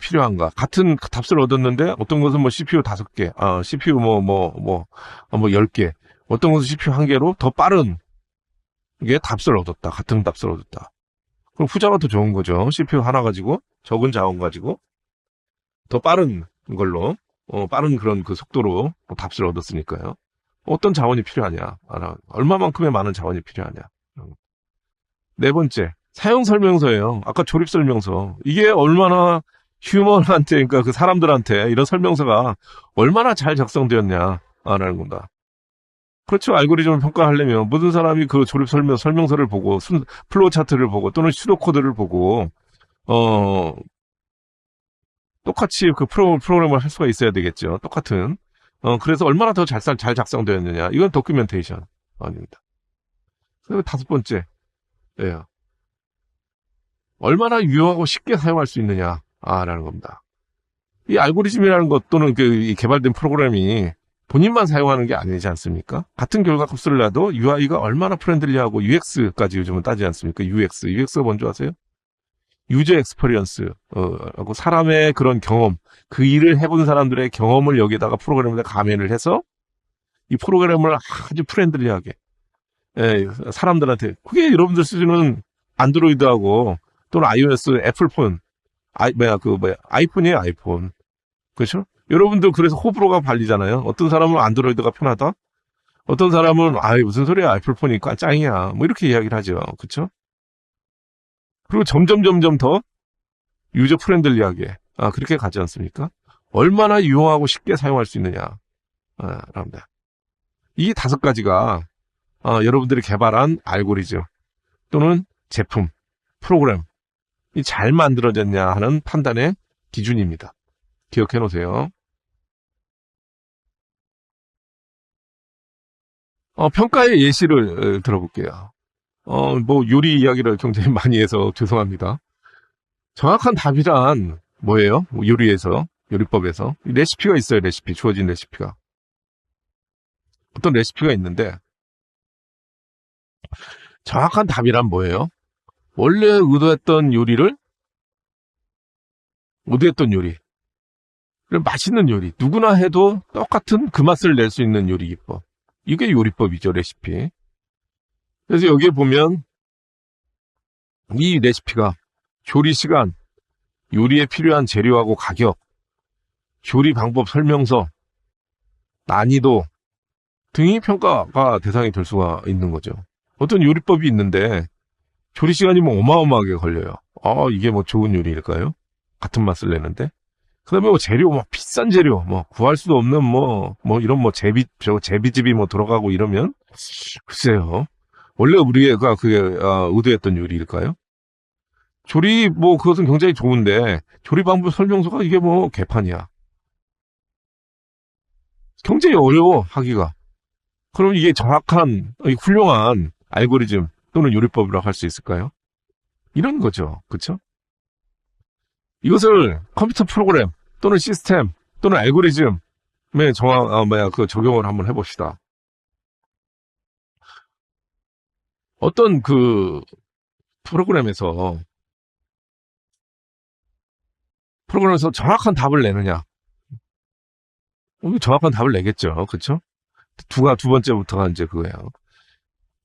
필요한가. 같은 답을 얻었는데 어떤 것은 CPU 5개, CPU 10개, 어떤 것은 CPU 1개로 더 빠른 게 답을 얻었다. 같은 답을 얻었다. 그럼 후자가 더 좋은 거죠. CPU 하나 가지고 적은 자원 가지고 더 빠른 걸로 빠른 그런 그 속도로 답을 얻었으니까요. 어떤 자원이 필요하냐? 얼마만큼의 많은 자원이 필요하냐? 네 번째, 사용 설명서예요. 아까 조립 설명서. 이게 얼마나 휴먼한테, 그러니까 그 사람들한테 이런 설명서가 얼마나 잘 작성되었냐? 라는 겁니다. 그렇죠. 알고리즘을 평가하려면 모든 사람이 그 조립 설명서를 보고, 플로우 차트를 보고, 또는 슈도 코드를 보고, 똑같이 그 프로그램을 할 수가 있어야 되겠죠. 똑같은. 그래서 얼마나 더 잘 작성되었느냐. 이건 도큐멘테이션 아닙니다. 그리고 다섯 번째. 예. 얼마나 유용하고 쉽게 사용할 수 있느냐. 라는 겁니다. 이 알고리즘이라는 것 또는 이 개발된 프로그램이 본인만 사용하는 게 아니지 않습니까? 같은 결과값을 놔도 UI가 얼마나 프렌들리하고 UX까지 요즘은 따지지 않습니까? UX가 뭔지 아세요? 유저 엑스퍼리언스, 하고 사람의 그런 경험, 그 일을 해본 사람들의 경험을 여기다가 프로그램에 가면을 해서 이 프로그램을 아주 프렌들리하게, 예, 사람들한테, 그게 여러분들 쓰시는 안드로이드하고 또는 iOS, 애플폰, 아이폰이에요, 아이폰. 그렇죠? 여러분들 그래서 호불호가 갈리잖아요. 어떤 사람은 안드로이드가 편하다? 어떤 사람은, 무슨 소리야, 애플폰이 짱이야. 뭐 이렇게 이야기를 하죠. 그렇죠? 그리고 점점 더 유저 프렌들리하게, 그렇게 가지 않습니까? 얼마나 유용하고 쉽게 사용할 수 있느냐,랍니다. 이 다섯 가지가, 여러분들이 개발한 알고리즘 또는 제품, 프로그램이 잘 만들어졌냐 하는 판단의 기준입니다. 기억해 놓으세요. 평가의 예시를 들어볼게요. 뭐 요리 이야기를 굉장히 많이 해서 죄송합니다. 정확한 답이란 뭐예요? 요리법에서 레시피가 있어요. 주어진 레시피가. 어떤 레시피가 있는데 정확한 답이란 뭐예요? 원래 의도했던 요리, 맛있는 요리, 누구나 해도 똑같은 그 맛을 낼 수 있는 요리 기법. 이게 요리법이죠, 레시피. 그래서 여기에 보면 이 레시피가 조리 시간, 요리에 필요한 재료하고 가격, 조리 방법 설명서, 난이도 등이 평가가 대상이 될 수가 있는 거죠. 어떤 요리법이 있는데 조리 시간이 뭐 어마어마하게 걸려요. 이게 뭐 좋은 요리일까요? 같은 맛을 내는데. 그 다음에 뭐 재료, 뭐 비싼 재료, 뭐 구할 수도 없는 이런 제비집이 뭐 들어가고 이러면, 글쎄요. 원래 우리가 그게, 의도했던 요리일까요? 조리, 그것은 굉장히 좋은데, 조리 방법 설명서가 이게 개판이야. 굉장히 어려워, 하기가. 그럼 이게 정확한, 훌륭한 알고리즘 또는 요리법이라고 할 수 있을까요? 이런 거죠. 그쵸? 이것을 컴퓨터 프로그램 또는 시스템 또는 알고리즘에 적용을 한번 해봅시다. 어떤 프로그램에서 정확한 답을 내느냐? 정확한 답을 내겠죠. 그쵸? 두 번째부터가 이제 그거예요.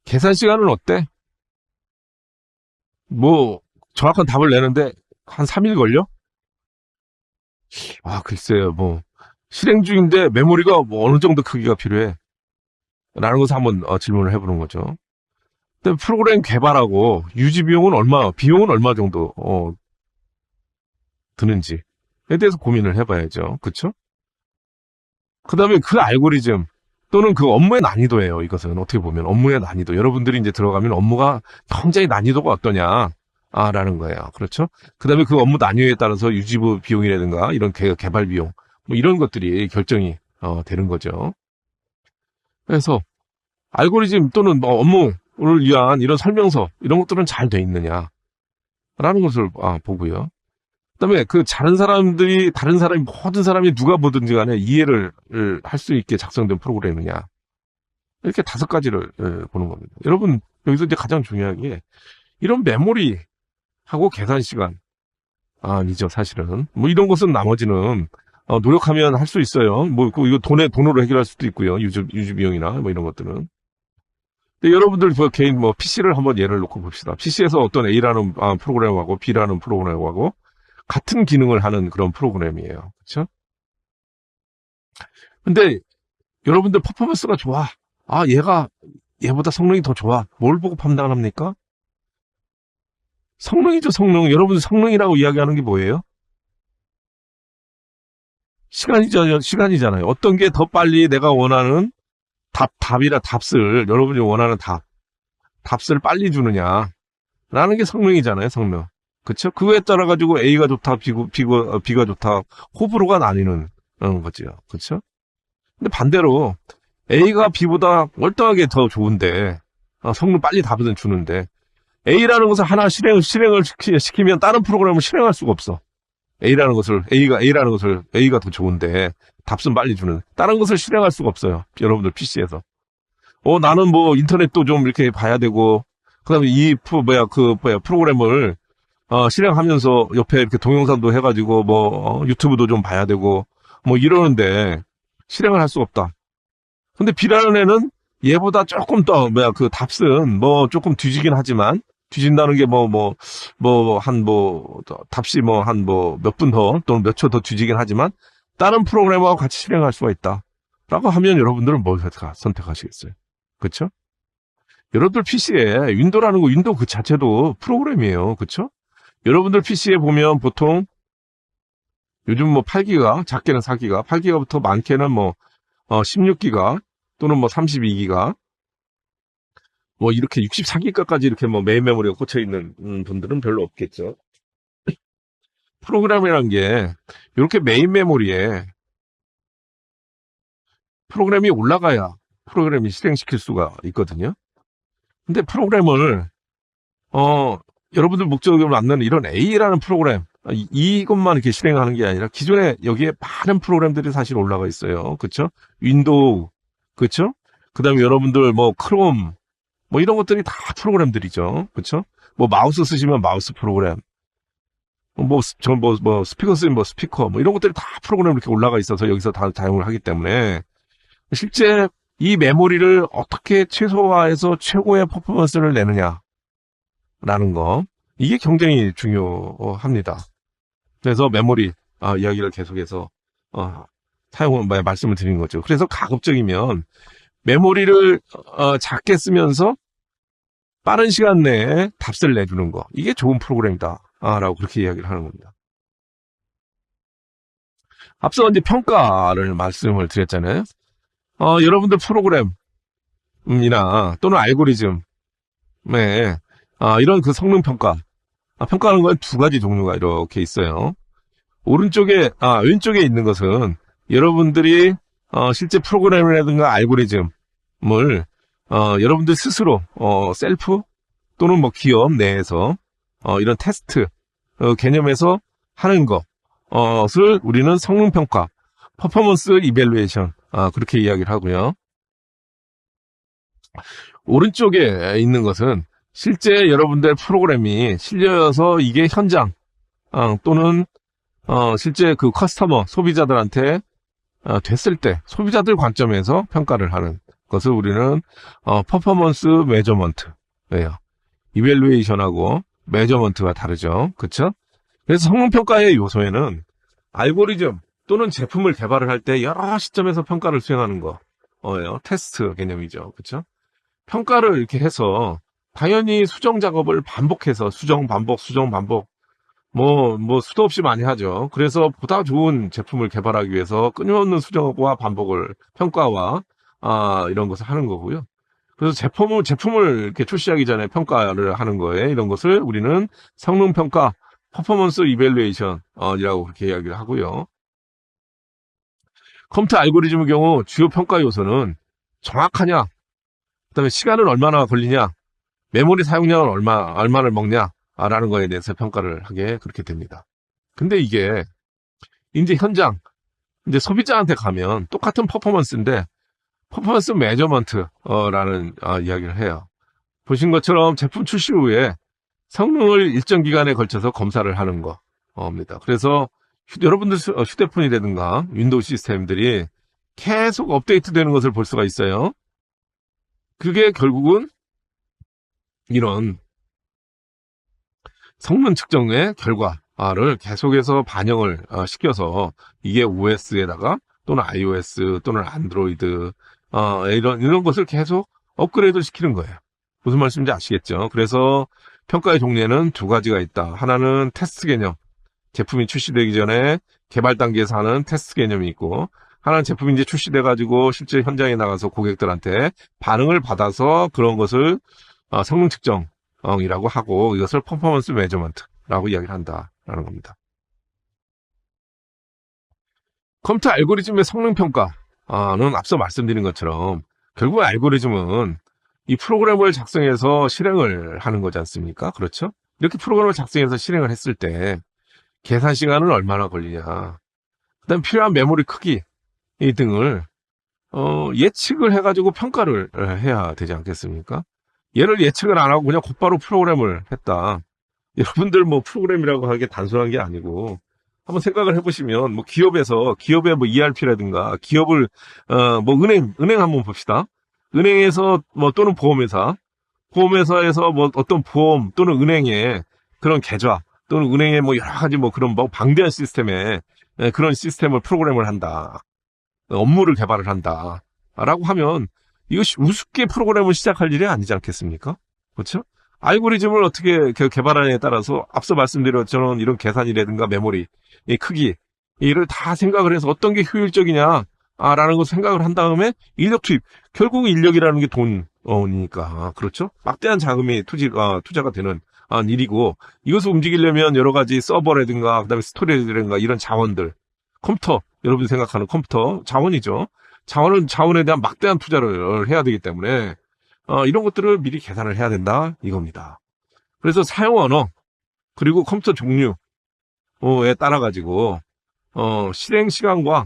계산 시간은 어때? 정확한 답을 내는데 한 3일 걸려? 글쎄요, 실행 중인데 메모리가 어느 정도 크기가 필요해? 라는 것을 한번 질문을 해보는 거죠. 근데 프로그램 개발하고 유지 비용은 얼마 정도, 드는지에 대해서 고민을 해봐야죠. 그쵸? 그 다음에 그 알고리즘 또는 그 업무의 난이도예요. 이것은 어떻게 보면 업무의 난이도. 여러분들이 이제 들어가면 업무가 굉장히 난이도가 어떠냐? 라는 거예요. 그렇죠? 그 다음에 그 업무 난이도에 따라서 유지부 비용이라든가 이런 개발 비용, 이런 것들이 결정이 되는 거죠. 그래서 알고리즘 또는 업무를 위한 이런 설명서, 이런 것들은 잘 돼 있느냐? 라는 것을 보고요. 그 다음에 모든 사람이 누가 보든지 간에 이해를 할 수 있게 작성된 프로그램이냐. 이렇게 다섯 가지를 보는 겁니다. 여러분, 여기서 이제 가장 중요한 게 이런 메모리, 하고 계산 시간. 아니죠, 사실은. 이런 것은 나머지는, 노력하면 할 수 있어요. 이거 돈으로 해결할 수도 있고요. 유지 비용이나, 이런 것들은. 근데 여러분들 개인 PC를 한번 예를 놓고 봅시다. PC에서 어떤 A라는 프로그램하고 B라는 프로그램하고 같은 기능을 하는 그런 프로그램이에요. 그쵸? 근데 여러분들 퍼포먼스가 좋아. 아, 얘보다 성능이 더 좋아. 뭘 보고 판단합니까? 성능이죠, 성능. 여러분들 성능이라고 이야기하는 게 뭐예요? 시간이잖아요. 어떤 게 더 빨리 내가 원하는 답을, 여러분이 원하는 답을 빨리 주느냐. 라는 게 성능이잖아요, 성능. 그쵸? 그거에 따라가지고 A가 좋다, B가 좋다, 호불호가 나뉘는 거죠. 그쵸? 근데 반대로 A가 B보다 월등하게 더 좋은데, 성능 빨리 답을 주는데, A라는 것을 하나 실행을 시키면 다른 프로그램을 실행할 수가 없어. A라는 것을 A가 더 좋은데, 답은 빨리 주는, 다른 것을 실행할 수가 없어요. 여러분들 PC에서. 나는 뭐 인터넷도 좀 이렇게 봐야 되고, 그 다음에 프로그램을, 실행하면서 옆에 이렇게 동영상도 해가지고, 유튜브도 좀 봐야 되고, 이러는데, 실행을 할 수가 없다. 근데 B라는 애는 얘보다 조금 더, 답은 조금 뒤지긴 하지만, 뒤진다는 게 답시 몇 분 더, 또는 몇 초 더 뒤지긴 하지만, 다른 프로그램하고 같이 실행할 수가 있다. 라고 하면 여러분들은 뭘 선택하시겠어요? 그쵸? 여러분들 PC에 윈도우 그 자체도 프로그램이에요. 그쵸? 여러분들 PC에 보면 보통 요즘 8기가, 작게는 4기가, 8기가부터 많게는 16기가 또는 32기가 이렇게 64기가까지 이렇게 메인 메모리가 꽂혀 있는 분들은 별로 없겠죠. 프로그램이란 게 이렇게 메인 메모리에 프로그램이 올라가야 프로그램이 실행시킬 수가 있거든요. 근데 프로그램을 여러분들 목적으로 만드는 이런 A라는 프로그램, 이것만 이렇게 실행하는 게 아니라 기존에 여기에 많은 프로그램들이 사실 올라가 있어요. 그쵸? 윈도우, 그쵸? 그 다음에 여러분들 크롬, 이런 것들이 다 프로그램들이죠. 그쵸? 마우스 쓰시면 마우스 프로그램, 스피커 쓰면 스피커, 이런 것들이 다 프로그램 이렇게 올라가 있어서 여기서 다 사용을 하기 때문에 실제 이 메모리를 어떻게 최소화해서 최고의 퍼포먼스를 내느냐라는 거, 이게 굉장히 중요합니다. 그래서 메모리 이야기를 계속해서 말씀을 드리는 거죠. 그래서 가급적이면 메모리를 작게 쓰면서 빠른 시간 내에 답을 내주는 거, 이게 좋은 프로그램이다 라고 그렇게 이야기를 하는 겁니다. 앞서 이제 평가를 말씀을 드렸잖아요. 여러분들 프로그램이나 또는 알고리즘에 이런 그 성능 평가, 평가하는 건 두 가지 종류가 이렇게 있어요. 왼쪽에 있는 것은 여러분들이 실제 프로그램이라든가 알고리즘을 여러분들 스스로 셀프 또는 기업 내에서 이런 테스트 개념에서 하는 것을 우리는 성능 평가, 퍼포먼스 이밸루에이션 그렇게 이야기를 하고요. 오른쪽에 있는 것은 실제 여러분들 프로그램이 실려서 이게 현장 또는 실제 그 커스터머 소비자들한테 됐을 때 소비자들 관점에서 평가를 하는 것을 우리는 퍼포먼스 메저먼트예요. 이밸루에이션하고 메저먼트가 다르죠. 그렇죠? 그래서 성능 평가의 요소에는 알고리즘 또는 제품을 개발을 할 때 여러 시점에서 평가를 수행하는 거예요. 테스트 개념이죠. 그렇죠? 평가를 이렇게 해서 당연히 수정 작업을 반복해서 수정 반복 수도 없이 많이 하죠. 그래서 보다 좋은 제품을 개발하기 위해서 끊임없는 수정과 반복을 평가와 이런 것을 하는 거고요. 그래서 제품을 이렇게 출시하기 전에 평가를 하는 거예요. 이런 것을 우리는 성능 평가, 퍼포먼스 이밸루에이션이라고 그렇게 이야기를 하고요. 컴퓨터 알고리즘의 경우 주요 평가 요소는 정확하냐, 그다음에 시간은 얼마나 걸리냐, 메모리 사용량은 얼마를 먹냐라는 거에 대해서 평가를 하게 그렇게 됩니다. 근데 이게 이제 현장, 이제 소비자한테 가면 똑같은 퍼포먼스인데 퍼포먼스 매저먼트라는 이야기를 해요. 보신 것처럼 제품 출시 후에 성능을 일정 기간에 걸쳐서 검사를 하는 겁니다. 그래서 여러분들 휴대폰이라든가 윈도우 시스템들이 계속 업데이트 되는 것을 볼 수가 있어요. 그게 결국은 이런 성능 측정의 결과를 계속해서 반영을 시켜서 이게 OS에다가 또는 iOS 또는 안드로이드 이런 것을 계속 업그레이드 시키는 거예요. 무슨 말씀인지 아시겠죠? 그래서 평가의 종류에는 두 가지가 있다. 하나는 테스트 개념, 제품이 출시되기 전에 개발 단계에서 하는 테스트 개념이 있고, 하나는 제품이 이제 출시돼가지고 실제 현장에 나가서 고객들한테 반응을 받아서 그런 것을 성능 측정이라고 하고, 이것을 퍼포먼스 매저먼트라고 이야기를 한다라는 겁니다. 컴퓨터 알고리즘의 성능 평가는 앞서 말씀드린 것처럼 결국 알고리즘은 이 프로그램을 작성해서 실행을 하는 거지 않습니까? 그렇죠? 이렇게 프로그램을 작성해서 실행을 했을 때 계산 시간은 얼마나 걸리냐, 그다음 필요한 메모리 크기 이 등을 예측을 해가지고 평가를 해야 되지 않겠습니까? 얘를 예측을 안 하고 그냥 곧바로 프로그램을 했다. 여러분들 뭐 프로그램이라고 하는 게 단순한 게 아니고, 한번 생각을 해보시면 뭐 기업의 뭐 ERP라든가 기업을 뭐 은행 한번 봅시다. 은행에서 뭐 또는 보험회사에서 뭐 어떤 보험 또는 은행의 그런 계좌 또는 은행의 뭐 여러 가지 뭐 그런 뭐 방대한 시스템에 그런 시스템을 프로그램을 한다. 업무를 개발을 한다. 라고 하면 이것이 우습게 프로그램을 시작할 일이 아니지 않겠습니까? 그렇죠? 알고리즘을 어떻게 개발하느냐에 따라서 앞서 말씀드렸던 이런 계산이라든가 메모리, 이 크기, 이를 다 생각을 해서 어떤 게 효율적이냐, 라는 것을 생각을 한 다음에 인력 투입. 결국 인력이라는 게 돈이니까. 그렇죠? 막대한 자금이 투자가 되는 일이고, 이것을 움직이려면 여러 가지 서버라든가, 그 다음에 스토리지라든가 이런 자원들, 컴퓨터, 여러분이 생각하는 컴퓨터, 자원이죠. 자원에 대한 막대한 투자를 해야 되기 때문에, 이런 것들을 미리 계산을 해야 된다, 이겁니다. 그래서 사용 언어, 그리고 컴퓨터 종류에 따라가지고, 실행 시간과,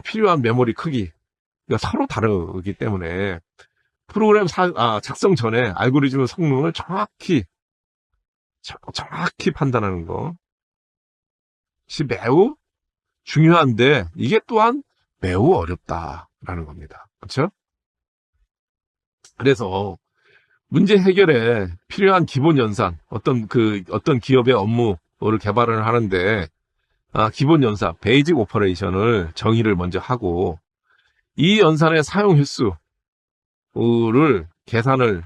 필요한 메모리 크기가 서로 다르기 때문에, 프로그램 작성 전에 알고리즘 성능을 정확히 판단하는 것이 매우 중요한데, 이게 또한 매우 어렵다라는 겁니다. 그렇죠? 그래서 문제 해결에 필요한 기본 연산, 어떤 기업의 업무를 개발을 하는데, 기본 연산, 베이직 오퍼레이션을 정의를 먼저 하고, 이 연산의 사용 횟수를 계산을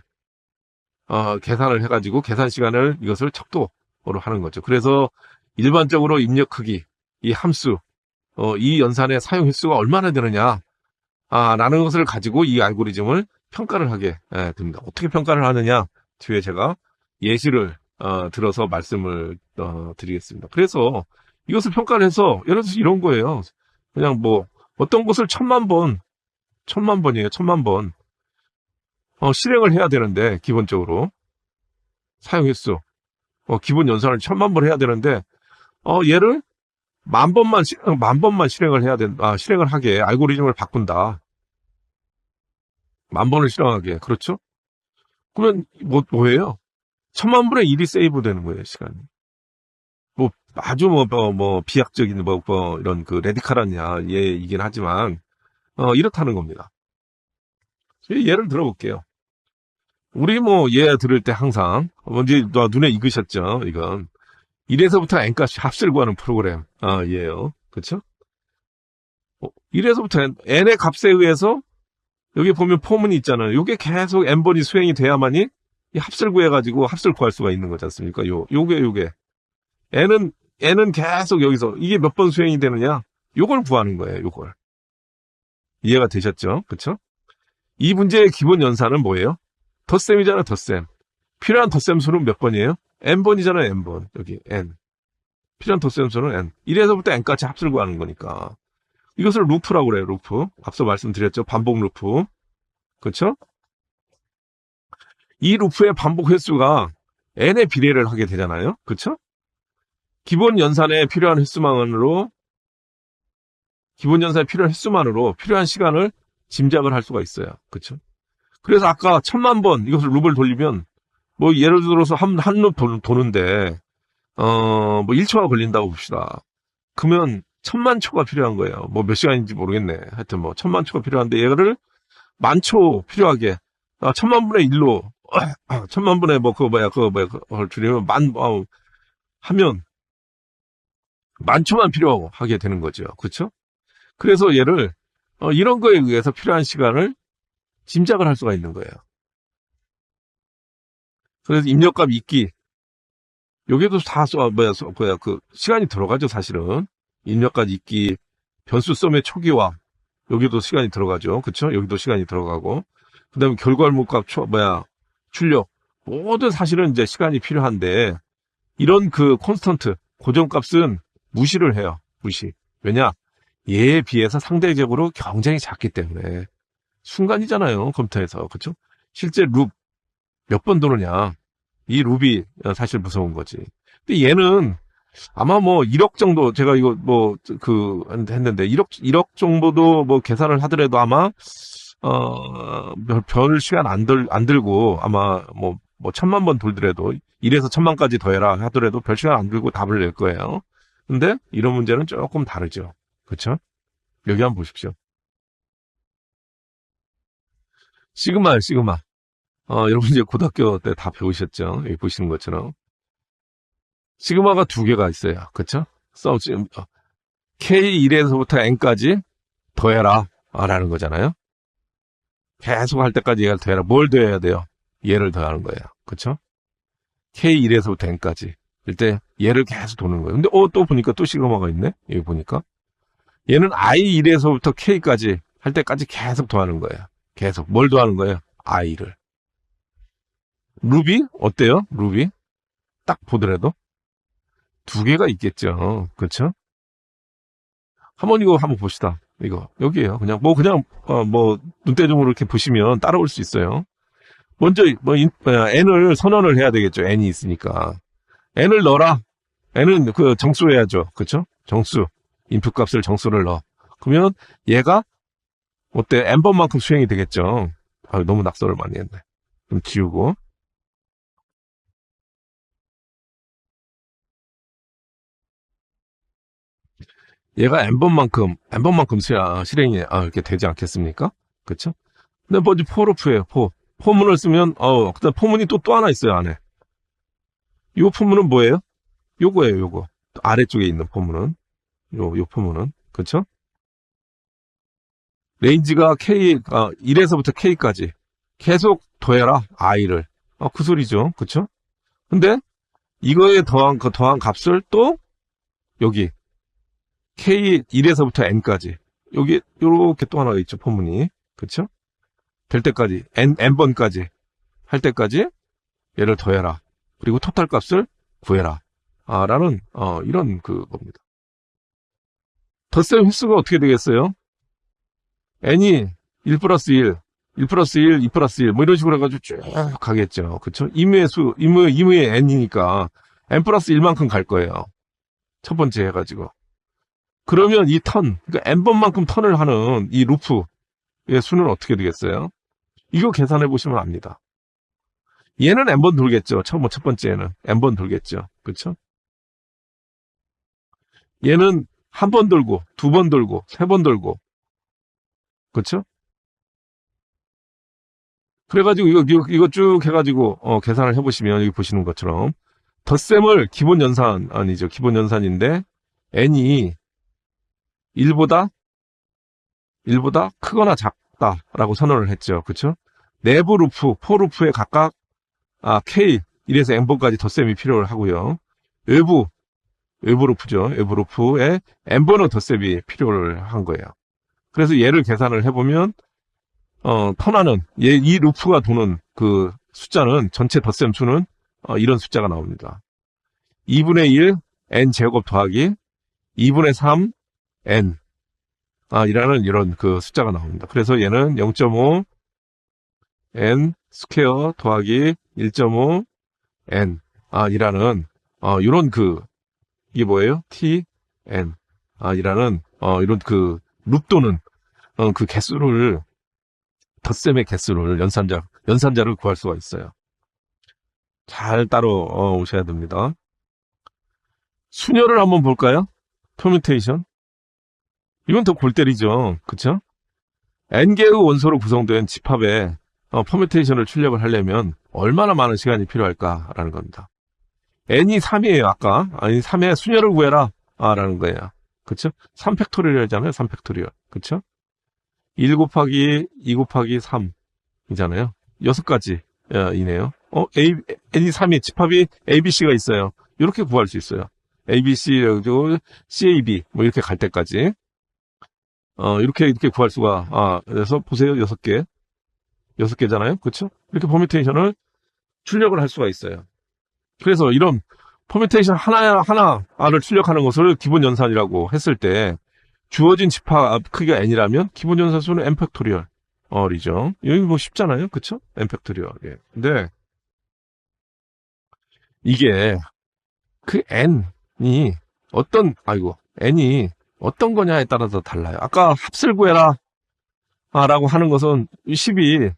해가지고 계산 시간을 이것을 척도로 하는 거죠. 그래서 일반적으로 입력 크기, 이 함수, 이 연산의 사용 횟수가 얼마나 되느냐, 라는 것을 가지고 이 알고리즘을 평가를 하게 됩니다. 어떻게 평가를 하느냐, 뒤에 제가 예시를 들어서 말씀을 드리겠습니다. 그래서 이것을 평가를 해서 예를 들어서 이런 거예요. 그냥 뭐 어떤 것을 1000만 번 실행을 해야 되는데, 기본적으로 사용 횟수, 기본 연산을 1000만 번 해야 되는데, 얘를 10,000번만 실행을 하게 알고리즘을 바꾼다. 10,000번을 실행하게. 그렇죠? 그러면 뭐예요? 1000만 분의 1이 세이브 되는 거예요, 시간이. 뭐 아주 비약적인 이런 레디칼한 예이긴 하지만 이렇다는 겁니다. 예를 들어볼게요. 우리 예 들을 때 항상 뭔지 눈에 익으셨죠? 이건 1에서부터 n까지 합을 구하는 프로그램 이에요. 그렇죠? 1에서부터 n의 값에 의해서 여기 보면 포문이 있잖아요. 이게 계속 n번이 수행이 돼야만이 이 합을 구해가지고 합을 구할 수가 있는 거지 않습니까? 요게 n은 계속 여기서 이게 몇 번 수행이 되느냐? 요걸 구하는 거예요. 요걸. 이해가 되셨죠? 그렇죠? 이 문제의 기본 연산은 뭐예요? 덧셈이잖아, 덧셈. 필요한 덧셈 수는 몇 번이에요? n번이잖아요, n번. 여기 n. 필요한 덧셈 수는 n. 1에서부터 n까지 합을 구하는 거니까. 이것을 루프라고 그래요, 루프. 앞서 말씀드렸죠, 반복 루프. 그렇죠? 이 루프의 반복 횟수가 n의 비례를 하게 되잖아요. 그렇죠? 기본 연산에 필요한 횟수만으로 필요한 시간을 짐작을 할 수가 있어요. 그렇죠? 그래서 아까 1000만 번 이것을 룹을 돌리면 예를 들어서 한 룹 도는데 뭐 1초가 걸린다고 봅시다. 그러면 1000만 초가 필요한 거예요. 몇 시간인지 모르겠네. 하여튼 1000만 초가 필요한데 얘를 10,000초 필요하게 1000만 분의 1로 1000만 분의 그걸 줄이면 하면 10,000초만 필요하게 되는 거죠. 그렇죠? 그래서 얘를 이런 거에 의해서 필요한 시간을 짐작을 할 수가 있는 거예요. 그래서 입력값 있기, 여기도 다 그 시간이 들어가죠, 사실은. 입력값 있기, 변수 썸의 초기화, 여기도 시간이 들어가죠. 그쵸? 여기도 시간이 들어가고. 그 다음에 결과물값 출력. 모든 사실은 이제 시간이 필요한데, 이런 그 콘스턴트, 고정값은 무시를 해요. 무시. 왜냐? 얘에 비해서 상대적으로 경쟁이 작기 때문에. 순간이잖아요, 컴퓨터에서. 그쵸? 실제 룹 몇 번 도느냐. 이 룹이 사실 무서운 거지. 근데 얘는 아마 뭐 1억 정도, 제가 이거 했는데 1억 정도도 뭐 계산을 하더라도 아마, 별 시간 안 들고 아마 뭐 1000만 번 돌더라도 1에서 1000만까지 더해라 하더라도 별 시간 안 들고 답을 낼 거예요. 근데 이런 문제는 조금 다르죠. 그쵸? 여기 한번 보십시오. 시그마. 여러분 이제 고등학교 때 다 배우셨죠? 여기 보시는 것처럼. 시그마가 두 개가 있어요. 그쵸? K1에서부터 N까지 더해라. 라는 거잖아요. 계속 할 때까지 얘를 더해라. 뭘 더해야 돼요? 얘를 더하는 거예요. 그쵸? K1에서부터 N까지. 이때 얘를 계속 도는 거예요. 근데 또 보니까 또 시그마가 있네? 여기 보니까. 얘는 I1에서부터 K까지 할 때까지 계속 더하는 거예요. 계속. 뭘 더하는 거예요? I를. 루비? 어때요? 루비? 딱 보더라도? 두 개가 있겠죠. 그쵸? 이거 한번 봅시다. 이거. 여기에요. 눈대중으로 이렇게 보시면 따라올 수 있어요. 먼저, N을 선언을 해야 되겠죠. N이 있으니까. N을 넣어라. N은 정수해야죠. 그쵸? 정수. 인풋 값을 정수를 넣어. 그러면 얘가, N번만큼 수행이 되겠죠. 너무 낙서를 많이 했네. 좀 지우고. 얘가 N번만큼 실행이, 이렇게 되지 않겠습니까? 그쵸? 근데 먼저 for로프예요, 포문을 쓰면, 그다음 포문이 또 하나 있어요, 안에. 이 포문은 뭐예요? 요거예요, 요거. 아래쪽에 있는 포문은. 요 포문은. 그쵸? 레인지가 1에서부터 K까지. 계속 더해라, I를. 그 소리죠. 그쵸? 근데, 이거에 더한 값을 또, 여기. K1에서부터 N까지. 여기, 요렇게 또 하나가 있죠, 포문이. 그쵸? 될 때까지, N번까지. 할 때까지, 얘를 더해라. 그리고 토탈 값을 구해라. 라는, 이런 겁니다. 덧셈 횟수가 어떻게 되겠어요? N이 1 플러스 1, 1 플러스 1, 2 플러스 1, 이런 식으로 해가지고 쭉 가겠죠. 그쵸? 임의의 N이니까, N 플러스 1만큼 갈 거예요. 첫 번째 해가지고. 그러면 이 그러니까 N번만큼 턴을 하는 이 루프의 수는 어떻게 되겠어요? 이거 계산해 보시면 압니다. 얘는 N번 돌겠죠. 첫 번째에는 N번 돌겠죠. 그쵸? 얘는 한 번 돌고, 두 번 돌고, 세 번 돌고. 그쵸? 그래가지고 이거 쭉 해가지고 계산을 해보시면 여기 보시는 것처럼 덧셈을 기본 연산인데 N이 1보다 크거나 작다라고 선언을 했죠. 그쵸? 내부 루프, 포루프에 각각 K 1에서 N번까지 덧셈이 필요하고요. 외부 루프죠. 외부 루프에 N번의 덧셈이 필요를 한 거예요. 그래서 얘를 계산을 해보면 턴하는 이 루프가 도는 그 숫자는 전체 덧셈 수는 이런 숫자가 나옵니다. 2분의 1 N 제곱 더하기 2분의 3 N 이라는 이런 그 숫자가 나옵니다. 그래서 얘는 0.5 N 스퀘어 더하기 1.5 N 이라는 이런 이게 뭐예요? T N 이라는 이런 룹 도는 그 개수를 덧셈의 개수를 연산자를 구할 수가 있어요. 잘 따로 오셔야 됩니다. 순열을 한번 볼까요? 퍼뮤테이션. 이건 더 골 때리죠. 그쵸? N개의 원소로 구성된 집합에 퍼뮤테이션을 출력을 하려면 얼마나 많은 시간이 필요할까라는 겁니다. N이 3이에요, 아까. 아니, 3의 순열을 구해라. 라는 거예요. 그쵸? 3팩토리얼이잖아요. 3팩토리얼. 그쵸? 1 곱하기 2 곱하기 3이잖아요. 6가지 이네요. n이 3이 집합이 ABC가 있어요. 이렇게 구할 수 있어요. ABC, 그리고 CAB, 뭐 이렇게 갈 때까지. 이렇게 구할 수가, 그래서 보세요. 6개. 6개잖아요. 그쵸? 이렇게 퍼뮤테이션을 출력을 할 수가 있어요. 그래서 이런 퍼뮤테이션 하나를 출력하는 것을 기본 연산이라고 했을 때, 주어진 집합 크기가 n이라면 기본 연산 수는 n 팩토리얼이죠. 여기 뭐 쉽잖아요. 그쵸? n 팩토리얼. 예. 근데 이게 그 n이 n이 어떤 거냐에 따라서 달라요. 아까 합을 구해라 라고 하는 것은 10이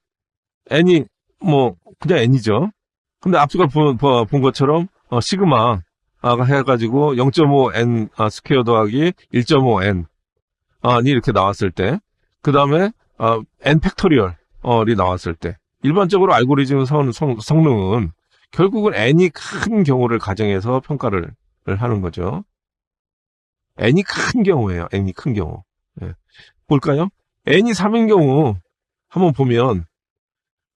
n이 뭐 그냥 n이죠. 근데 앞서 본 것처럼 시그마가 해가지고 0.5n 스퀘어 더하기 1.5n 이 이렇게 나왔을 때, 그 다음에 n 팩토리얼이 나왔을 때, 일반적으로 알고리즘 성능은 결국은 n이 큰 경우를 가정해서 평가를 하는 거죠. n이 큰 경우예요. n이 큰 경우. 예. 볼까요? n이 3인 경우 한번 보면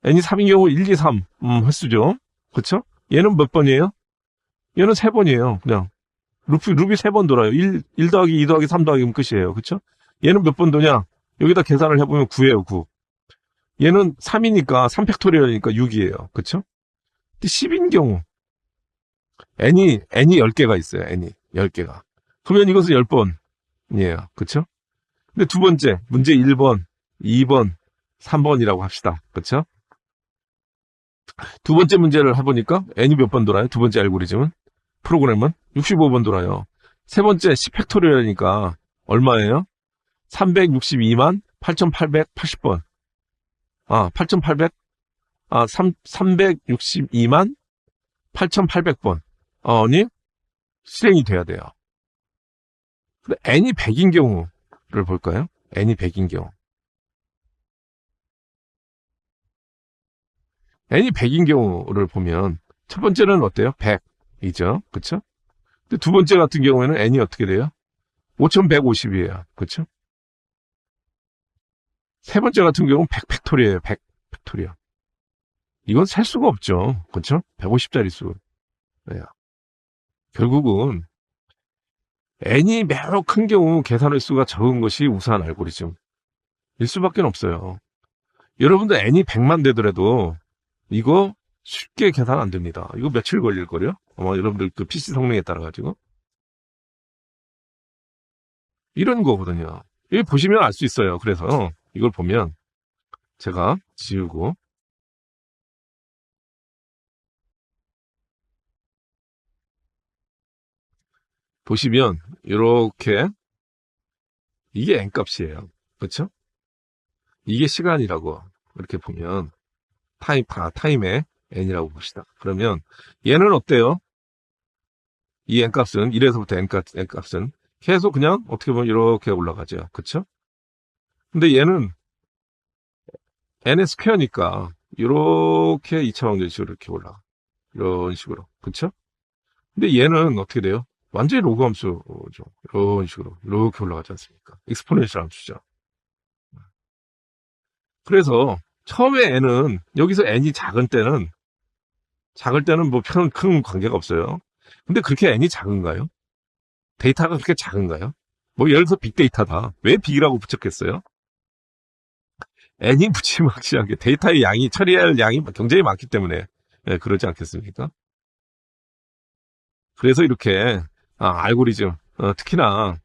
n이 3인 경우 1, 2, 3 횟수죠. 그쵸? 얘는 몇 번이에요? 얘는 3번이에요. 그냥 룹이 3번 돌아요. 1 더하기 2 더하기 3 더하기면 끝이에요. 그쵸? 얘는 몇 번 도냐? 여기다 계산을 해보면 9예요, 9. 얘는 3이니까, 3팩토리얼이니까 6이에요. 그쵸? 근데 10인 경우, n이 10개가 있어요, n이. 10개가. 그러면 이것은 10번이에요. 그쵸? 근데 두 번째, 문제 1번, 2번, 3번이라고 합시다. 그쵸? 두 번째 문제를 해보니까, n이 몇 번 돌아요? 두 번째 알고리즘은? 프로그램은? 65번 돌아요. 세 번째, 10팩토리얼이니까, 얼마예요? 362만 8,880번. 362만 8,800번. 이 실행이 돼야 돼요. 근데 n이 100인 경우를 볼까요? n이 100인 경우. n이 100인 경우를 보면, 첫 번째는 어때요? 100이죠. 그쵸? 근데 두 번째 같은 경우에는 n이 어떻게 돼요? 5,150이에요. 그쵸? 세 번째 같은 경우는 100팩토리예요. 100팩토리야. 이건 셀 수가 없죠. 그렇죠? 150짜리 수. 네. 결국은 n이 매우 큰 경우 계산할 수가 적은 것이 우수한 알고리즘일 수밖에 없어요. 여러분들 n이 100만 되더라도 이거 쉽게 계산 안 됩니다. 이거 며칠 걸릴걸요? 아마 여러분들 그 PC 성능에 따라 가지고 이런 거거든요. 이거 보시면 알 수 있어요. 그래서 이걸 보면 제가 지우고 보시면 이렇게 이게 n값이에요. 그렇죠? 이게 시간이라고 이렇게 보면 타임의 n이라고 봅시다. 그러면 얘는 어때요? 이 n값은 1에서부터 n값은 계속 그냥 어떻게 보면 이렇게 올라가죠. 그렇죠? 근데 얘는 n의 스퀘어니까 이렇게 2차 방정식으로 이렇게 올라가. 이런 식으로. 그렇죠? 근데 얘는 어떻게 돼요? 완전히 로그 함수죠. 이런 식으로 이렇게 올라가지 않습니까? 익스포넨셜 함수죠. 그래서 처음에 n은 여기서 n이 작을 때는 뭐 큰 관계가 없어요. 근데 그렇게 n이 작은가요? 데이터가 그렇게 작은가요? 뭐 예를 들어서 빅데이터다. 왜 빅이라고 붙였겠어요? n이 무지막지하게 데이터의 양이 처리할 양이 굉장히 많기 때문에 그러지 않겠습니까? 그래서 이렇게 알고리즘 특히나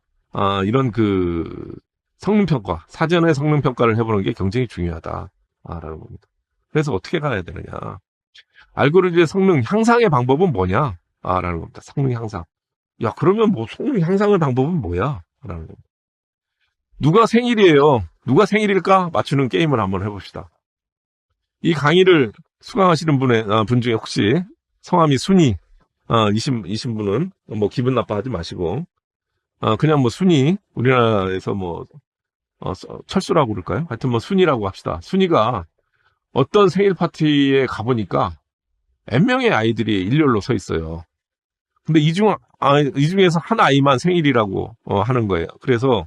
이런 그 성능평가 사전에 성능평가를 해보는 게 굉장히 중요하다라는 겁니다. 그래서 어떻게 가야 되느냐? 알고리즘의 성능 향상의 방법은 뭐냐? 라는 겁니다. 성능 향상. 야, 그러면 뭐 성능 향상의 방법은 뭐야? 라는 겁니다. 누가 생일이에요? 누가 생일일까? 맞추는 게임을 한번 해봅시다. 이 강의를 수강하시는 분 중에 혹시 성함이 순이 이신 분은 뭐 기분 나빠하지 마시고 그냥 뭐 순이 우리나라에서 뭐 철수라고 그럴까요? 하여튼 뭐 순이라고 합시다. 순이가 어떤 생일 파티에 가보니까 N명의 아이들이 일렬로 서 있어요. 근데 이 중에서 한 아이만 생일이라고 하는 거예요. 그래서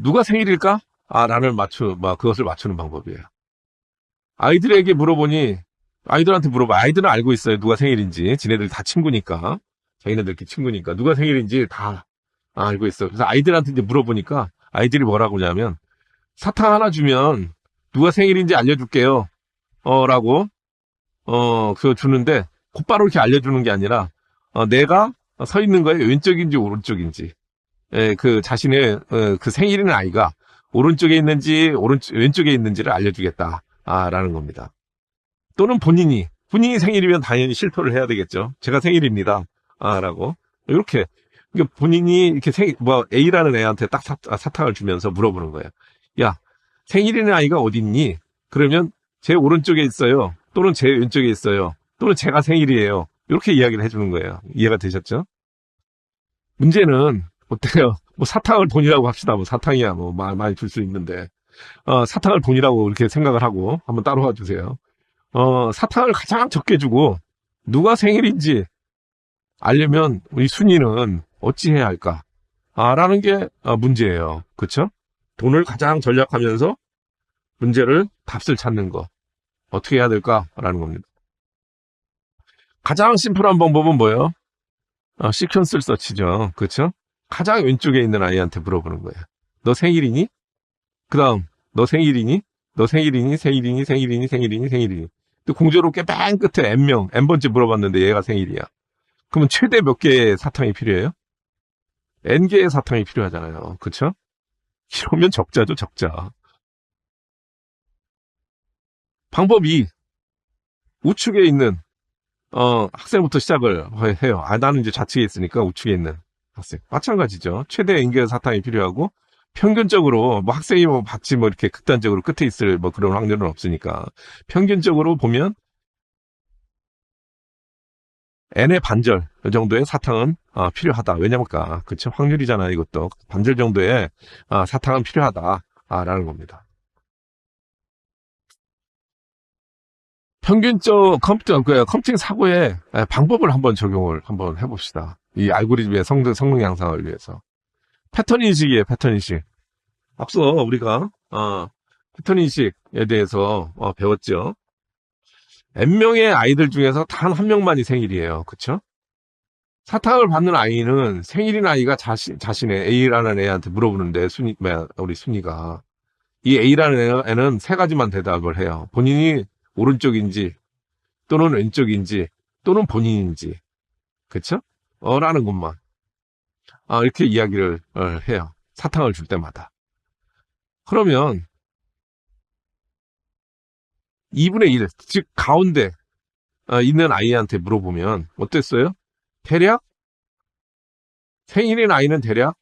누가 생일일까? 라는 그것을 맞추는 방법이에요. 아이들에게 물어보니, 아이들한테 물어봐. 아이들은 알고 있어요. 누가 생일인지. 지네들 다 친구니까. 자기네들끼리 친구니까. 누가 생일인지 다 알고 있어. 그래서 아이들한테 이제 물어보니까 아이들이 뭐라고 하냐면, 사탕 하나 주면 누가 생일인지 알려줄게요. 라고, 그거 주는데, 곧바로 이렇게 알려주는 게 아니라, 내가 서 있는 거에 왼쪽인지 오른쪽인지, 그 자신의, 그 생일인 아이가 오른쪽에 있는지, 왼쪽에 있는지를 알려주겠다. 라는 겁니다. 또는 본인이 생일이면 당연히 실토를 해야 되겠죠. 제가 생일입니다. 라고. 이렇게. 그러니까 본인이 이렇게 A라는 애한테 딱 사탕을 주면서 물어보는 거예요. 야, 생일인 아이가 어디 있니? 그러면 제 오른쪽에 있어요. 또는 제 왼쪽에 있어요. 또는 제가 생일이에요. 이렇게 이야기를 해주는 거예요. 이해가 되셨죠? 문제는 어때요? 뭐 사탕을 돈이라고 합시다. 뭐 사탕이야 뭐 많이 줄 수 있는데 사탕을 돈이라고 이렇게 생각을 하고 한번 따라와 주세요. 사탕을 가장 적게 주고 누가 생일인지 알려면 우리 순이는 어찌해야 할까? 라는 게 문제예요. 그쵸? 돈을 가장 절약하면서 답을 찾는 거. 어떻게 해야 될까라는 겁니다. 가장 심플한 방법은 뭐예요? 시퀀스 서치죠. 그쵸? 가장 왼쪽에 있는 아이한테 물어보는 거예요. 너 생일이니? 그 다음, 너 생일이니? 너 생일이니? 생일이니? 생일이니? 생일이니? 생일이니? 또 공교롭게 맨 끝에 N번째 물어봤는데 얘가 생일이야. 그러면 최대 몇 개의 사탕이 필요해요? N개의 사탕이 필요하잖아요. 그쵸? 이러면 적자죠, 적자. 방법 2. 우측에 있는, 학생부터 시작을 해요. 나는 이제 좌측에 있으니까 우측에 있는 학생. 마찬가지죠. 최대 N개의 사탕이 필요하고, 평균적으로, 뭐 학생이 뭐 같이 뭐 이렇게 극단적으로 끝에 있을 뭐 그런 확률은 없으니까, 평균적으로 보면, N의 반절 정도의 사탕은 필요하다. 왜냐니까 그쵸? 확률이잖아요. 이것도 반절 정도의 사탕은 필요하다라는 겁니다. 평균적 컴퓨팅 사고의 방법을 한번 적용을 한번 해봅시다. 이 알고리즘의 성능 향상을 위해서. 패턴 인식이에요. 패턴 인식. 앞서 우리가 패턴 인식에 대해서 배웠죠. N명의 아이들 중에서 단 한 명만이 생일이에요. 그쵸? 사탕을 받는 아이는 생일인 아이가 자신의 A라는 애한테 물어보는데, 우리 순이가. 이 A라는 애는 세 가지만 대답을 해요. 본인이 오른쪽인지, 또는 왼쪽인지, 또는 본인인지. 그쵸? 라는 것만. 이렇게 이야기를 해요. 사탕을 줄 때마다. 그러면, 2분의 1, 즉, 가운데 있는 아이한테 물어보면, 어땠어요? 대략? 생일인 아이는 대략?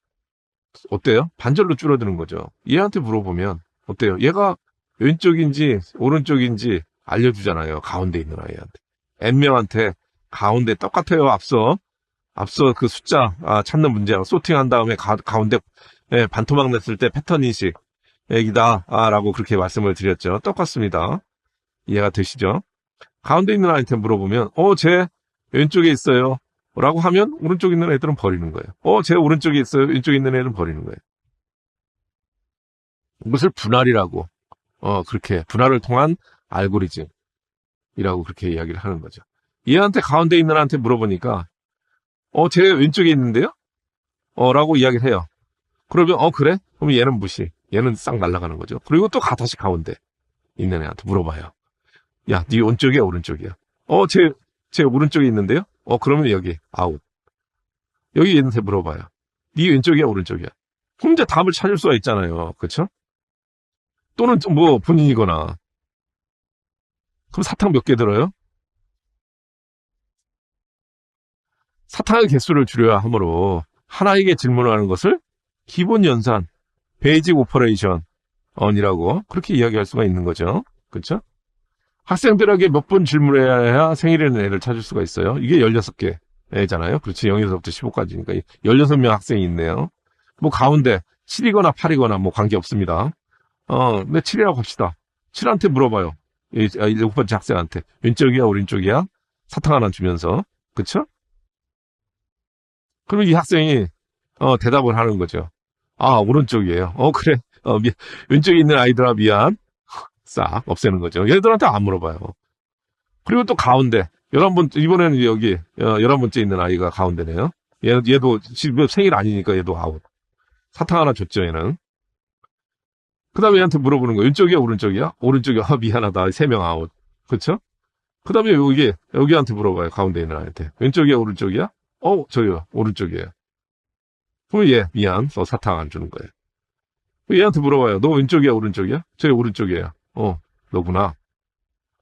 어때요? 반절로 줄어드는 거죠. 얘한테 물어보면, 어때요? 얘가 왼쪽인지, 오른쪽인지 알려주잖아요. 가운데 있는 아이한테. N명한테 가운데 똑같아요. 앞서 그 숫자 찾는 문제하고 소팅한 다음에 가운데 반토막 냈을 때 패턴 인식 얘기다 라고 그렇게 말씀을 드렸죠. 똑같습니다. 이해가 되시죠? 가운데 있는 아이한테 물어보면 제 왼쪽에 있어요 라고 하면 오른쪽에 있는 애들은 버리는 거예요. 제 오른쪽에 있어요. 왼쪽에 있는 애들은 버리는 거예요. 이것을 분할이라고 그렇게 분할을 통한 알고리즘이라고 그렇게 이야기를 하는 거죠. 얘한테 가운데 있는 애한테 물어보니까 제 왼쪽에 있는데요? 라고 이야기를 해요. 그러면 그래? 그럼 얘는 무시. 얘는 싹 날아가는 거죠. 그리고 또 다시 가운데 있는 애한테 물어봐요. 야, 네 왼쪽이야, 오른쪽이야? 제 오른쪽에 있는데요? 그러면 여기 아웃. 여기 얘한테 물어봐요. 네 왼쪽이야, 오른쪽이야? 그럼 이제 답을 찾을 수가 있잖아요. 그쵸? 또는 뭐 본인이거나. 그럼 사탕 몇 개 들어요? 사탕의 개수를 줄여야 하므로 하나에게 질문을 하는 것을 기본 연산, 베이직 오퍼레이션이라고 그렇게 이야기할 수가 있는 거죠. 그렇죠? 학생들에게 몇 번 질문해야 생일이라는 애를 찾을 수가 있어요. 이게 16개 애잖아요. 그렇지. 0에서부터 15까지니까 16명 학생이 있네요. 뭐 가운데 7이거나 8이거나 뭐 관계없습니다. 근데 7이라고 합시다. 7한테 물어봐요. 7번째 학생한테. 왼쪽이야, 오른쪽이야? 사탕 하나 주면서. 그쵸? 그럼 이 학생이, 대답을 하는 거죠. 아, 오른쪽이에요. 그래. 왼쪽에 있는 아이들아, 미안. 싹 없애는 거죠. 얘들한테 안 물어봐요. 그리고 또 가운데, 11번, 이번에는 여기, 11번째 있는 아이가 가운데네요. 얘도, 지금 생일 아니니까 얘도 아웃. 사탕 하나 줬죠, 얘는. 그 다음에 얘한테 물어보는 거예요. 왼쪽이야, 오른쪽이야? 오른쪽이야. 미안하다. 3명 아웃. 그쵸? 그 다음에 여기한테 물어봐요. 가운데 있는 아이한테. 왼쪽이야, 오른쪽이야? 저기요. 오른쪽이에요. 그럼 얘, 미안. 사탕 안 주는 거예요. 얘한테 물어봐요. 너 왼쪽이야, 오른쪽이야? 저기 오른쪽이에요. 너구나.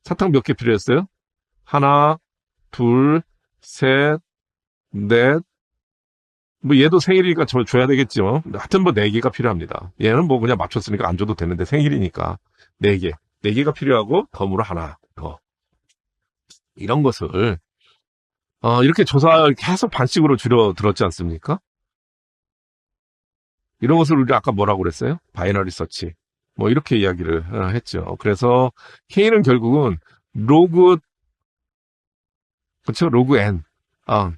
사탕 몇 개 필요했어요? 하나, 둘, 셋, 넷. 얘도 생일이니까 줘야 되겠죠. 하여튼 4개가 필요합니다. 얘는 그냥 맞췄으니까 안 줘도 되는데 생일이니까 4개. 4개가 필요하고 덤으로 하나 더. 이런 것을, 이렇게 조사를 계속 반씩으로 들었지 않습니까? 이런 것을 우리 아까 뭐라고 그랬어요? 바이너리 서치. 이렇게 이야기를 했죠. 그래서 K는 결국은 그쵸? 로그 N.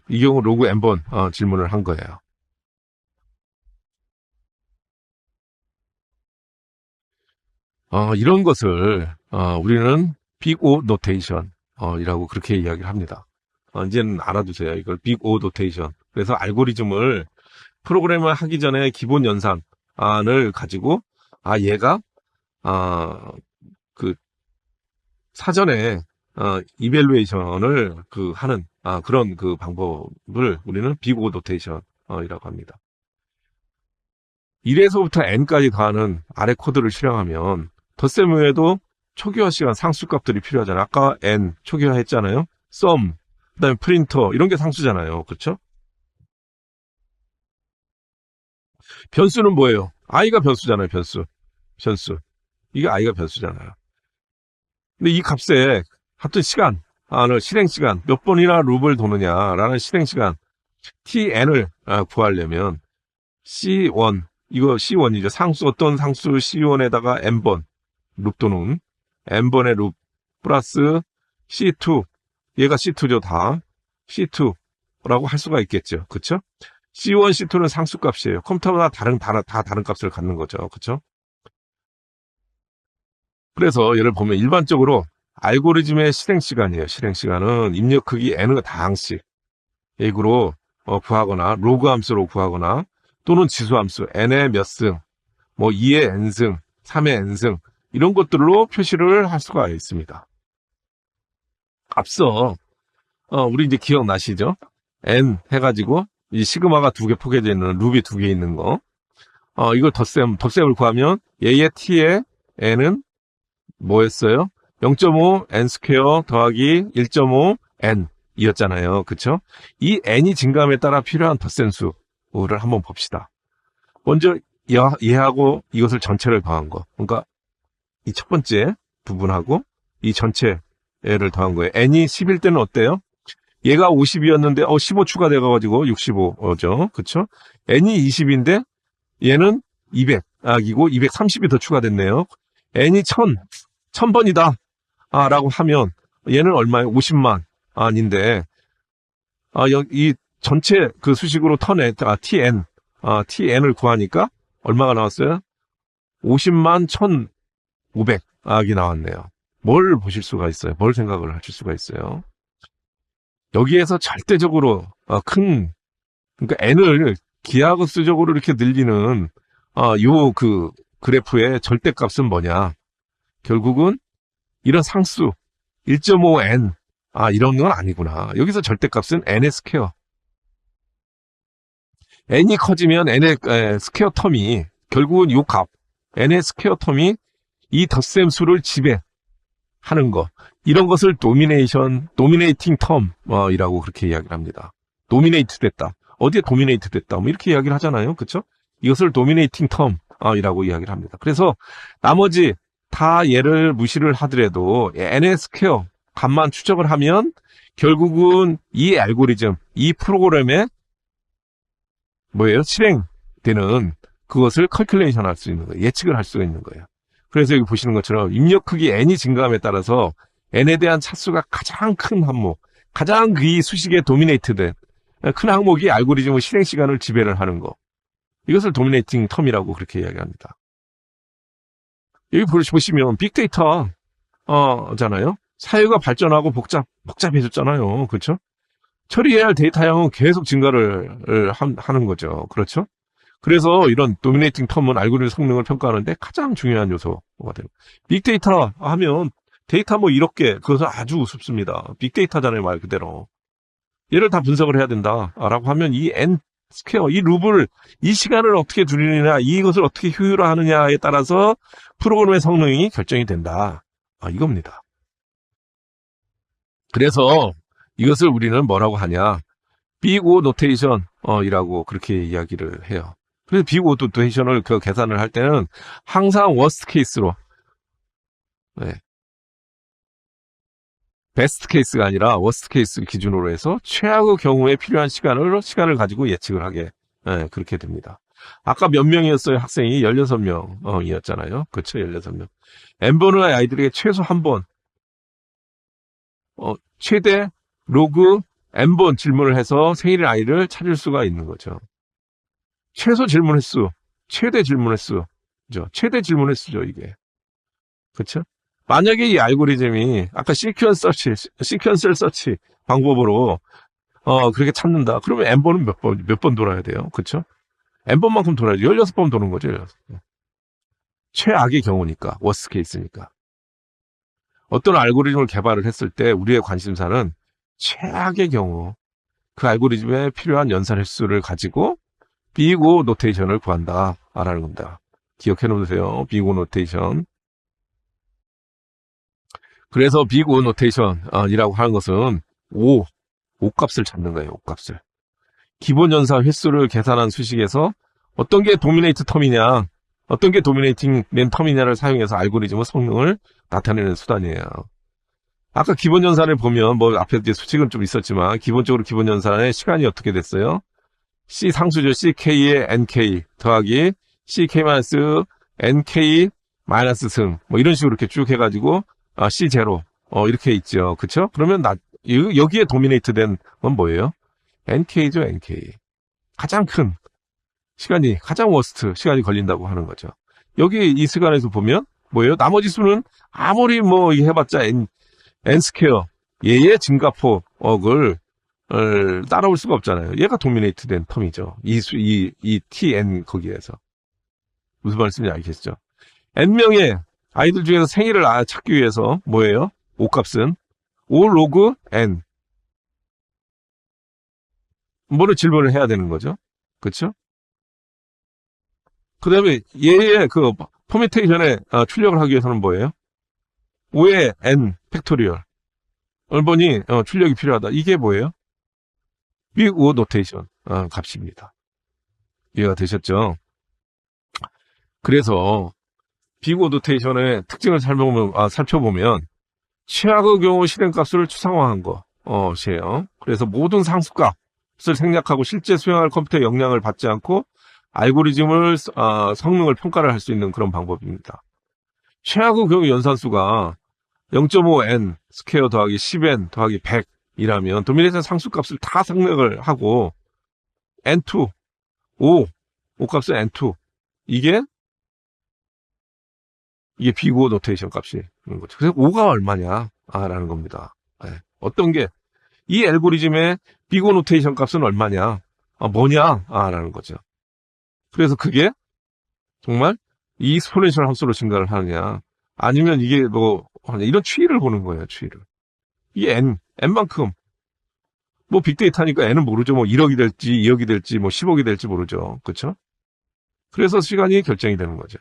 이 경우 로그 N번 질문을 한 거예요. 이런 것을 우리는 빅 O 노테이션 이라고 그렇게 이야기를 합니다. 이제는 알아두세요. 이걸 빅 O 노테이션. 그래서 알고리즘을 프로그램을 하기 전에 기본 연산을 가지고 얘가 그 사전에 이벨루에이션을 하는 그런 방법을 우리는 빅 O 노테이션이라고 합니다. 1에서부터 n까지 더하는 아래 코드를 실행하면 덧셈 외에도 초기화 시간 상수값들이 필요하잖아요. 아까 n 초기화 했잖아요. sum, 그다음에 프린터 이런 게 상수잖아요. 그렇죠? 변수는 뭐예요? i가 변수잖아요. 변수. 이게 i가 변수잖아요. 근데 이 값에 하여튼 시간, 실행 시간 몇 번이나 룹을 도느냐라는 실행 시간 tn을 구하려면 c1 이거 c1이죠. 어떤 상수 c1에다가 n번 룹 도는 n번의 룹 플러스 c2 얘가 c2죠. 다 c2라고 할 수가 있겠죠. 그쵸? c1, c2는 상수값이에요. 컴퓨터마다 다 다른 값을 갖는 거죠. 그쵸? 그래서 얘를 보면 일반적으로 알고리즘의 실행 시간이에요. 실행 시간은 입력 크기 n의 다항씩 액으로 구하거나 로그 함수로 구하거나 또는 지수 함수 n의 몇 승, 2의 n승, 3의 n승 이런 것들로 표시를 할 수가 있습니다. 앞서 우리 이제 기억나시죠? n 해가지고 이 시그마가 2개 포개되어 있는 룹이 2개 있는 거 이걸 덧셈을 구하면 얘의 t의 n은 뭐였어요? 0.5 n 스퀘어 더하기 1.5 n 이었잖아요. 그쵸? 이 n이 증가함에 따라 필요한 덧셈 수를 한번 봅시다. 먼저 얘하고 이것을 전체를 더한 거. 그러니까 이 첫 번째 부분하고 이 전체를 더한 거예요. n이 10일 때는 어때요? 얘가 50이었는데 15 추가돼가지고 65죠. 그쵸? n이 20인데 얘는 200이고 230이 더 추가됐네요. n이 1000번이다 라고 하면 얘는 얼마예요? 50만 인데 이 전체 그 수식으로 tn을 구하니까 얼마가 나왔어요? 50만 1500이 나왔네요. 뭘 보실 수가 있어요? 뭘 생각을 하실 수가 있어요? 여기에서 절대적으로 그러니까 n을 기하급수적으로 이렇게 늘리는 요 그래프의 절대값은 뭐냐? 결국은 이런 상수 1.5n 이런 건 아니구나. 여기서 절대값은 n의 스퀘어. n이 커지면 n의 스퀘어 텀이 결국은 요 값 n의 스퀘어 텀이 이 덧셈 수를 지배하는 거. 이런 것을 도미네이팅 텀 이라고 그렇게 이야기를 합니다. 도미네이트 됐다. 어디에 도미네이트 됐다. 이렇게 이야기를 하잖아요. 그렇죠? 이것을 도미네이팅 텀이라고 이야기를 합니다. 그래서 나머지 다 얘를 무시를 하더라도 n의 스퀘어 값만 추적을 하면 결국은 이 알고리즘, 이 프로그램에 실행되는 그것을 컬큘레이션 할 수 있는 거예요. 예측을 할 수가 있는 거예요. 그래서 여기 보시는 것처럼 입력 크기 n이 증가함에 따라서 n에 대한 차수가 가장 큰 항목, 가장 이 수식에 도미네이트된 큰 항목이 알고리즘의 실행 시간을 지배를 하는 거. 이것을 도미네이팅 텀이라고 그렇게 이야기합니다. 여기 보시면 빅데이터 잖아요. 사회가 발전하고 복잡해졌잖아요. 그렇죠? 처리해야 할 데이터량은 계속 증가를 하는 거죠. 그렇죠? 그래서 이런 도미네이팅 텀은 알고리즘 성능을 평가하는데 가장 중요한 요소가 돼요. 빅데이터 하면 데이터 뭐 1억 개, 그것은 아주 우습습니다. 빅데이터잖아요, 말 그대로. 얘를 다 분석을 해야 된다라고 하면 이 N 스퀘어, 이 룹을, 이 시간을 어떻게 줄이느냐, 이것을 어떻게 효율화하느냐에 따라서 프로그램의 성능이 결정이 된다. 이겁니다. 그래서 이것을 우리는 뭐라고 하냐. 빅오 노테이션, 이라고 그렇게 이야기를 해요. 그래서 빅오 노테이션을 계산을 할 때는 항상 워스트 케이스로, 네. 베스트 케이스가 아니라 워스트 케이스 기준으로 해서 최악의 경우에 필요한 시간을 가지고 예측을 하게, 그렇게 됩니다. 아까 몇 명이었어요? 학생이 16명이었잖아요. 그렇죠? 16명. N번의 아이들에게 최소 한 번, 최대 로그 N번 질문을 해서 생일의 아이를 찾을 수가 있는 거죠. 최소 질문 횟수, 최대 질문 횟수, 그죠? 최대 질문 횟수죠, 이게. 그렇죠? 만약에 이 알고리즘이 아까 시퀀셜 서치 방법으로 그렇게 찾는다. 그러면 N번은 몇 번 돌아야 돼요. 그렇죠? N번만큼 돌아야죠. 16번 도는 거죠. 16번. 최악의 경우니까, 워스트 케이스니까. 어떤 알고리즘을 개발을 했을 때 우리의 관심사는 최악의 경우 그 알고리즘에 필요한 연산 횟수를 가지고 빅오 노테이션을 구한다라는 겁니다. 기억해 놓으세요. 빅오 노테이션. 그래서 빅오 노테이션이라고 하는 것은 5 값을 찾는 거예요. 5 값을. 기본 연산 횟수를 계산한 수식에서 어떤 게 도미네이트 텀이냐, 어떤 게 도미네이팅 된 텀이냐를 사용해서 알고리즘의 성능을 나타내는 수단이에요. 아까 기본 연산을 보면 뭐 앞에 이제 수식은 좀 있었지만 기본적으로 기본 연산의 시간이 어떻게 됐어요? C 상수죠. CK의 NK 더하기 CK-NK 마이너스 승 뭐 이런 식으로 이렇게 쭉 해가지고 C0 이렇게 있죠. 그쵸? 그러면 여기에 도미네이트 된 건 뭐예요? NK죠. NK. 가장 큰 시간이, 가장 워스트 시간이 걸린다고 하는 거죠. 여기 이 시간에서 보면 뭐예요? 나머지 수는 아무리 뭐 해봤자 N 스퀘어 얘의 증가폭을 따라올 수가 없잖아요. 얘가 도미네이트 된 텀이죠. 이 TN 거기에서. 무슨 말씀인지 알겠죠? N명의 아이들 중에서 생일을 찾기 위해서 뭐예요? 5값은 5 로그 N. 뭐를 질문을 해야 되는 거죠? 그쵸? 그 다음에 얘의 그 퍼미테이션에 출력을 하기 위해서는 뭐예요? 5의 N 팩토리얼. 얼번이 출력이 필요하다. 이게 뭐예요? 빅오 노테이션 값입니다. 이해가 되셨죠? 그래서 빅오 노테이션의 특징을 살펴보면 최악의 경우 실행값을 추상화한 것이에요. 그래서 모든 상수값을 생략하고 실제 수행할 컴퓨터의 역량을 받지 않고 알고리즘을 성능을 평가를 할 수 있는 그런 방법입니다. 최악의 경우 연산수가 0.5n 스퀘어 더하기 10n 더하기 100이라면 도미네이션 상수값을 다 생략을 하고 n2 5 값은 n2 이게 빅오 노테이션 값이 있는 거죠. 그래서 5가 얼마냐 라는 겁니다. 어떤 게 이 알고리즘의 빅오 노테이션 값은 얼마냐 뭐냐 라는 거죠. 그래서 그게 정말 익스포넨셜 함수로 증가를 하느냐 아니면 이게 뭐 이런 추이를 보는 거예요. 추이를. 이게 n만큼 뭐 빅데이터니까 n은 모르죠. 뭐 1억이 될지 2억이 될지 뭐 10억이 될지 모르죠. 그렇죠? 그래서 시간이 결정이 되는 거죠.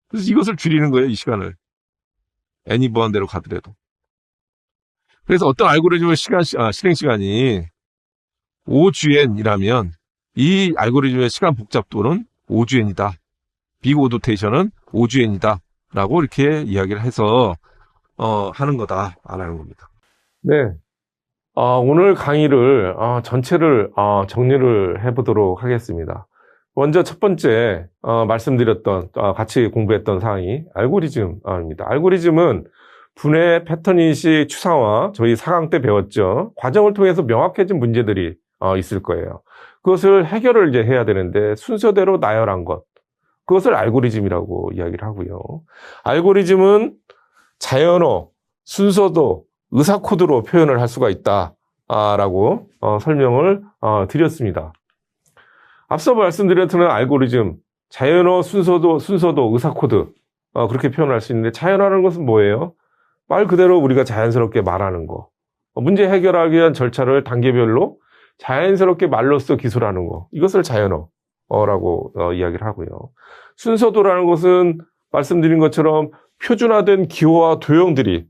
그래서 이것을 줄이는 거예요. 이 시간을. n이 무한대로 가더라도. 그래서 어떤 알고리즘의 실행 시간이 5GN이라면 이 알고리즘의 시간 복잡도는 5GN이다. 빅오 노테이션은 5GN이다. 라고 이렇게 이야기를 해서 하는 거다라는 겁니다. 네. 오늘 강의를 전체를 정리를 해보도록 하겠습니다. 먼저 첫 번째 말씀드렸던 같이 공부했던 사항이 알고리즘입니다. 알고리즘은 분해 패턴 인식 추상화, 저희 4강 때 배웠죠. 과정을 통해서 명확해진 문제들이 있을 거예요. 그것을 해결을 이제 해야 되는데 순서대로 나열한 것, 그것을 알고리즘이라고 이야기를 하고요. 알고리즘은 자연어, 순서도, 의사 코드로 표현을 할 수가 있다라고 설명을 드렸습니다. 앞서 말씀드렸던 알고리즘, 자연어, 순서도, 의사 코드 그렇게 표현할 수 있는데, 자연어라는 것은 뭐예요? 말 그대로 우리가 자연스럽게 말하는 거. 문제 해결하기 위한 절차를 단계별로 자연스럽게 말로써 기술하는 거. 이것을 자연어라고 이야기를 하고요. 순서도라는 것은 말씀드린 것처럼 표준화된 기호와 도형들이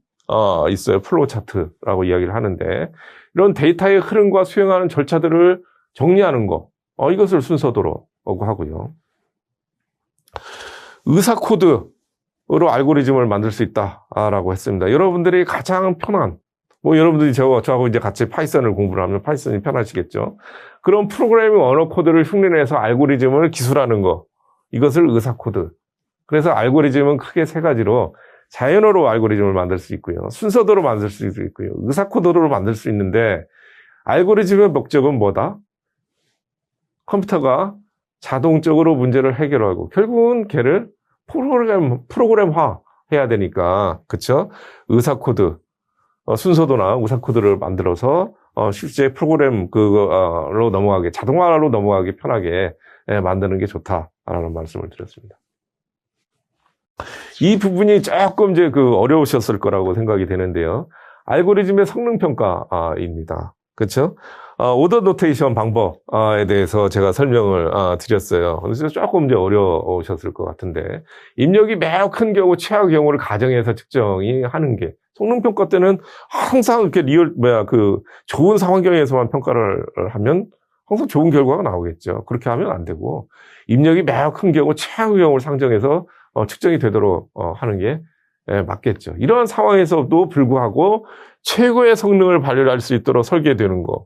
있어요. 플로우 차트라고 이야기를 하는데, 이런 데이터의 흐름과 수행하는 절차들을 정리하는 거. 이것을 순서도로 하고요. 의사 코드로 알고리즘을 만들 수 있다라고 했습니다. 여러분들이 가장 편한, 여러분들이 저하고 이제 같이 파이썬을 공부를 하면 파이썬이 편하시겠죠. 그런 프로그래밍 언어 코드를 흉내내서 알고리즘을 기술하는 거. 이것을 의사 코드. 그래서 알고리즘은 크게 세 가지로, 자연어로 알고리즘을 만들 수 있고요. 순서도로 만들 수 있고요. 의사 코드로 만들 수 있는데, 알고리즘의 목적은 뭐다? 컴퓨터가 자동적으로 문제를 해결하고, 결국은 걔를 프로그램화 해야 되니까, 그쵸? 의사 코드, 순서도나 의사 코드를 만들어서, 실제 프로그램으로 넘어가게, 자동화로 넘어가기 편하게 만드는 게 좋다라는 말씀을 드렸습니다. 이 부분이 조금 이제 어려우셨을 거라고 생각이 되는데요. 알고리즘의 성능 평가입니다. 그렇죠? 오더 노테이션 방법에 대해서 제가 설명을 드렸어요. 그래서 조금 이제 어려우셨을 것 같은데, 입력이 매우 큰 경우, 최악의 경우를 가정해서 측정이 하는 게, 성능 평가 때는 항상 이렇게 좋은 상황경에서만 평가를 하면 항상 좋은 결과가 나오겠죠. 그렇게 하면 안 되고, 입력이 매우 큰 경우, 최악의 경우를 상정해서 측정이 되도록 하는 게 맞겠죠. 이런 상황에서도 불구하고 최고의 성능을 발휘할 수 있도록 설계되는 거,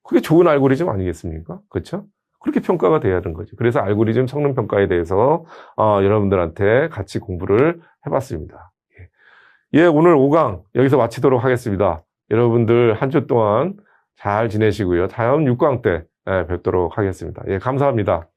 그게 좋은 알고리즘 아니겠습니까? 그렇죠? 그렇게 평가가 돼야 하는 거죠. 그래서 알고리즘 성능 평가에 대해서 여러분들한테 같이 공부를 해봤습니다. 예, 오늘 5강 여기서 마치도록 하겠습니다. 여러분들 한 주 동안 잘 지내시고요. 다음 6강 때 뵙도록 하겠습니다. 예, 감사합니다.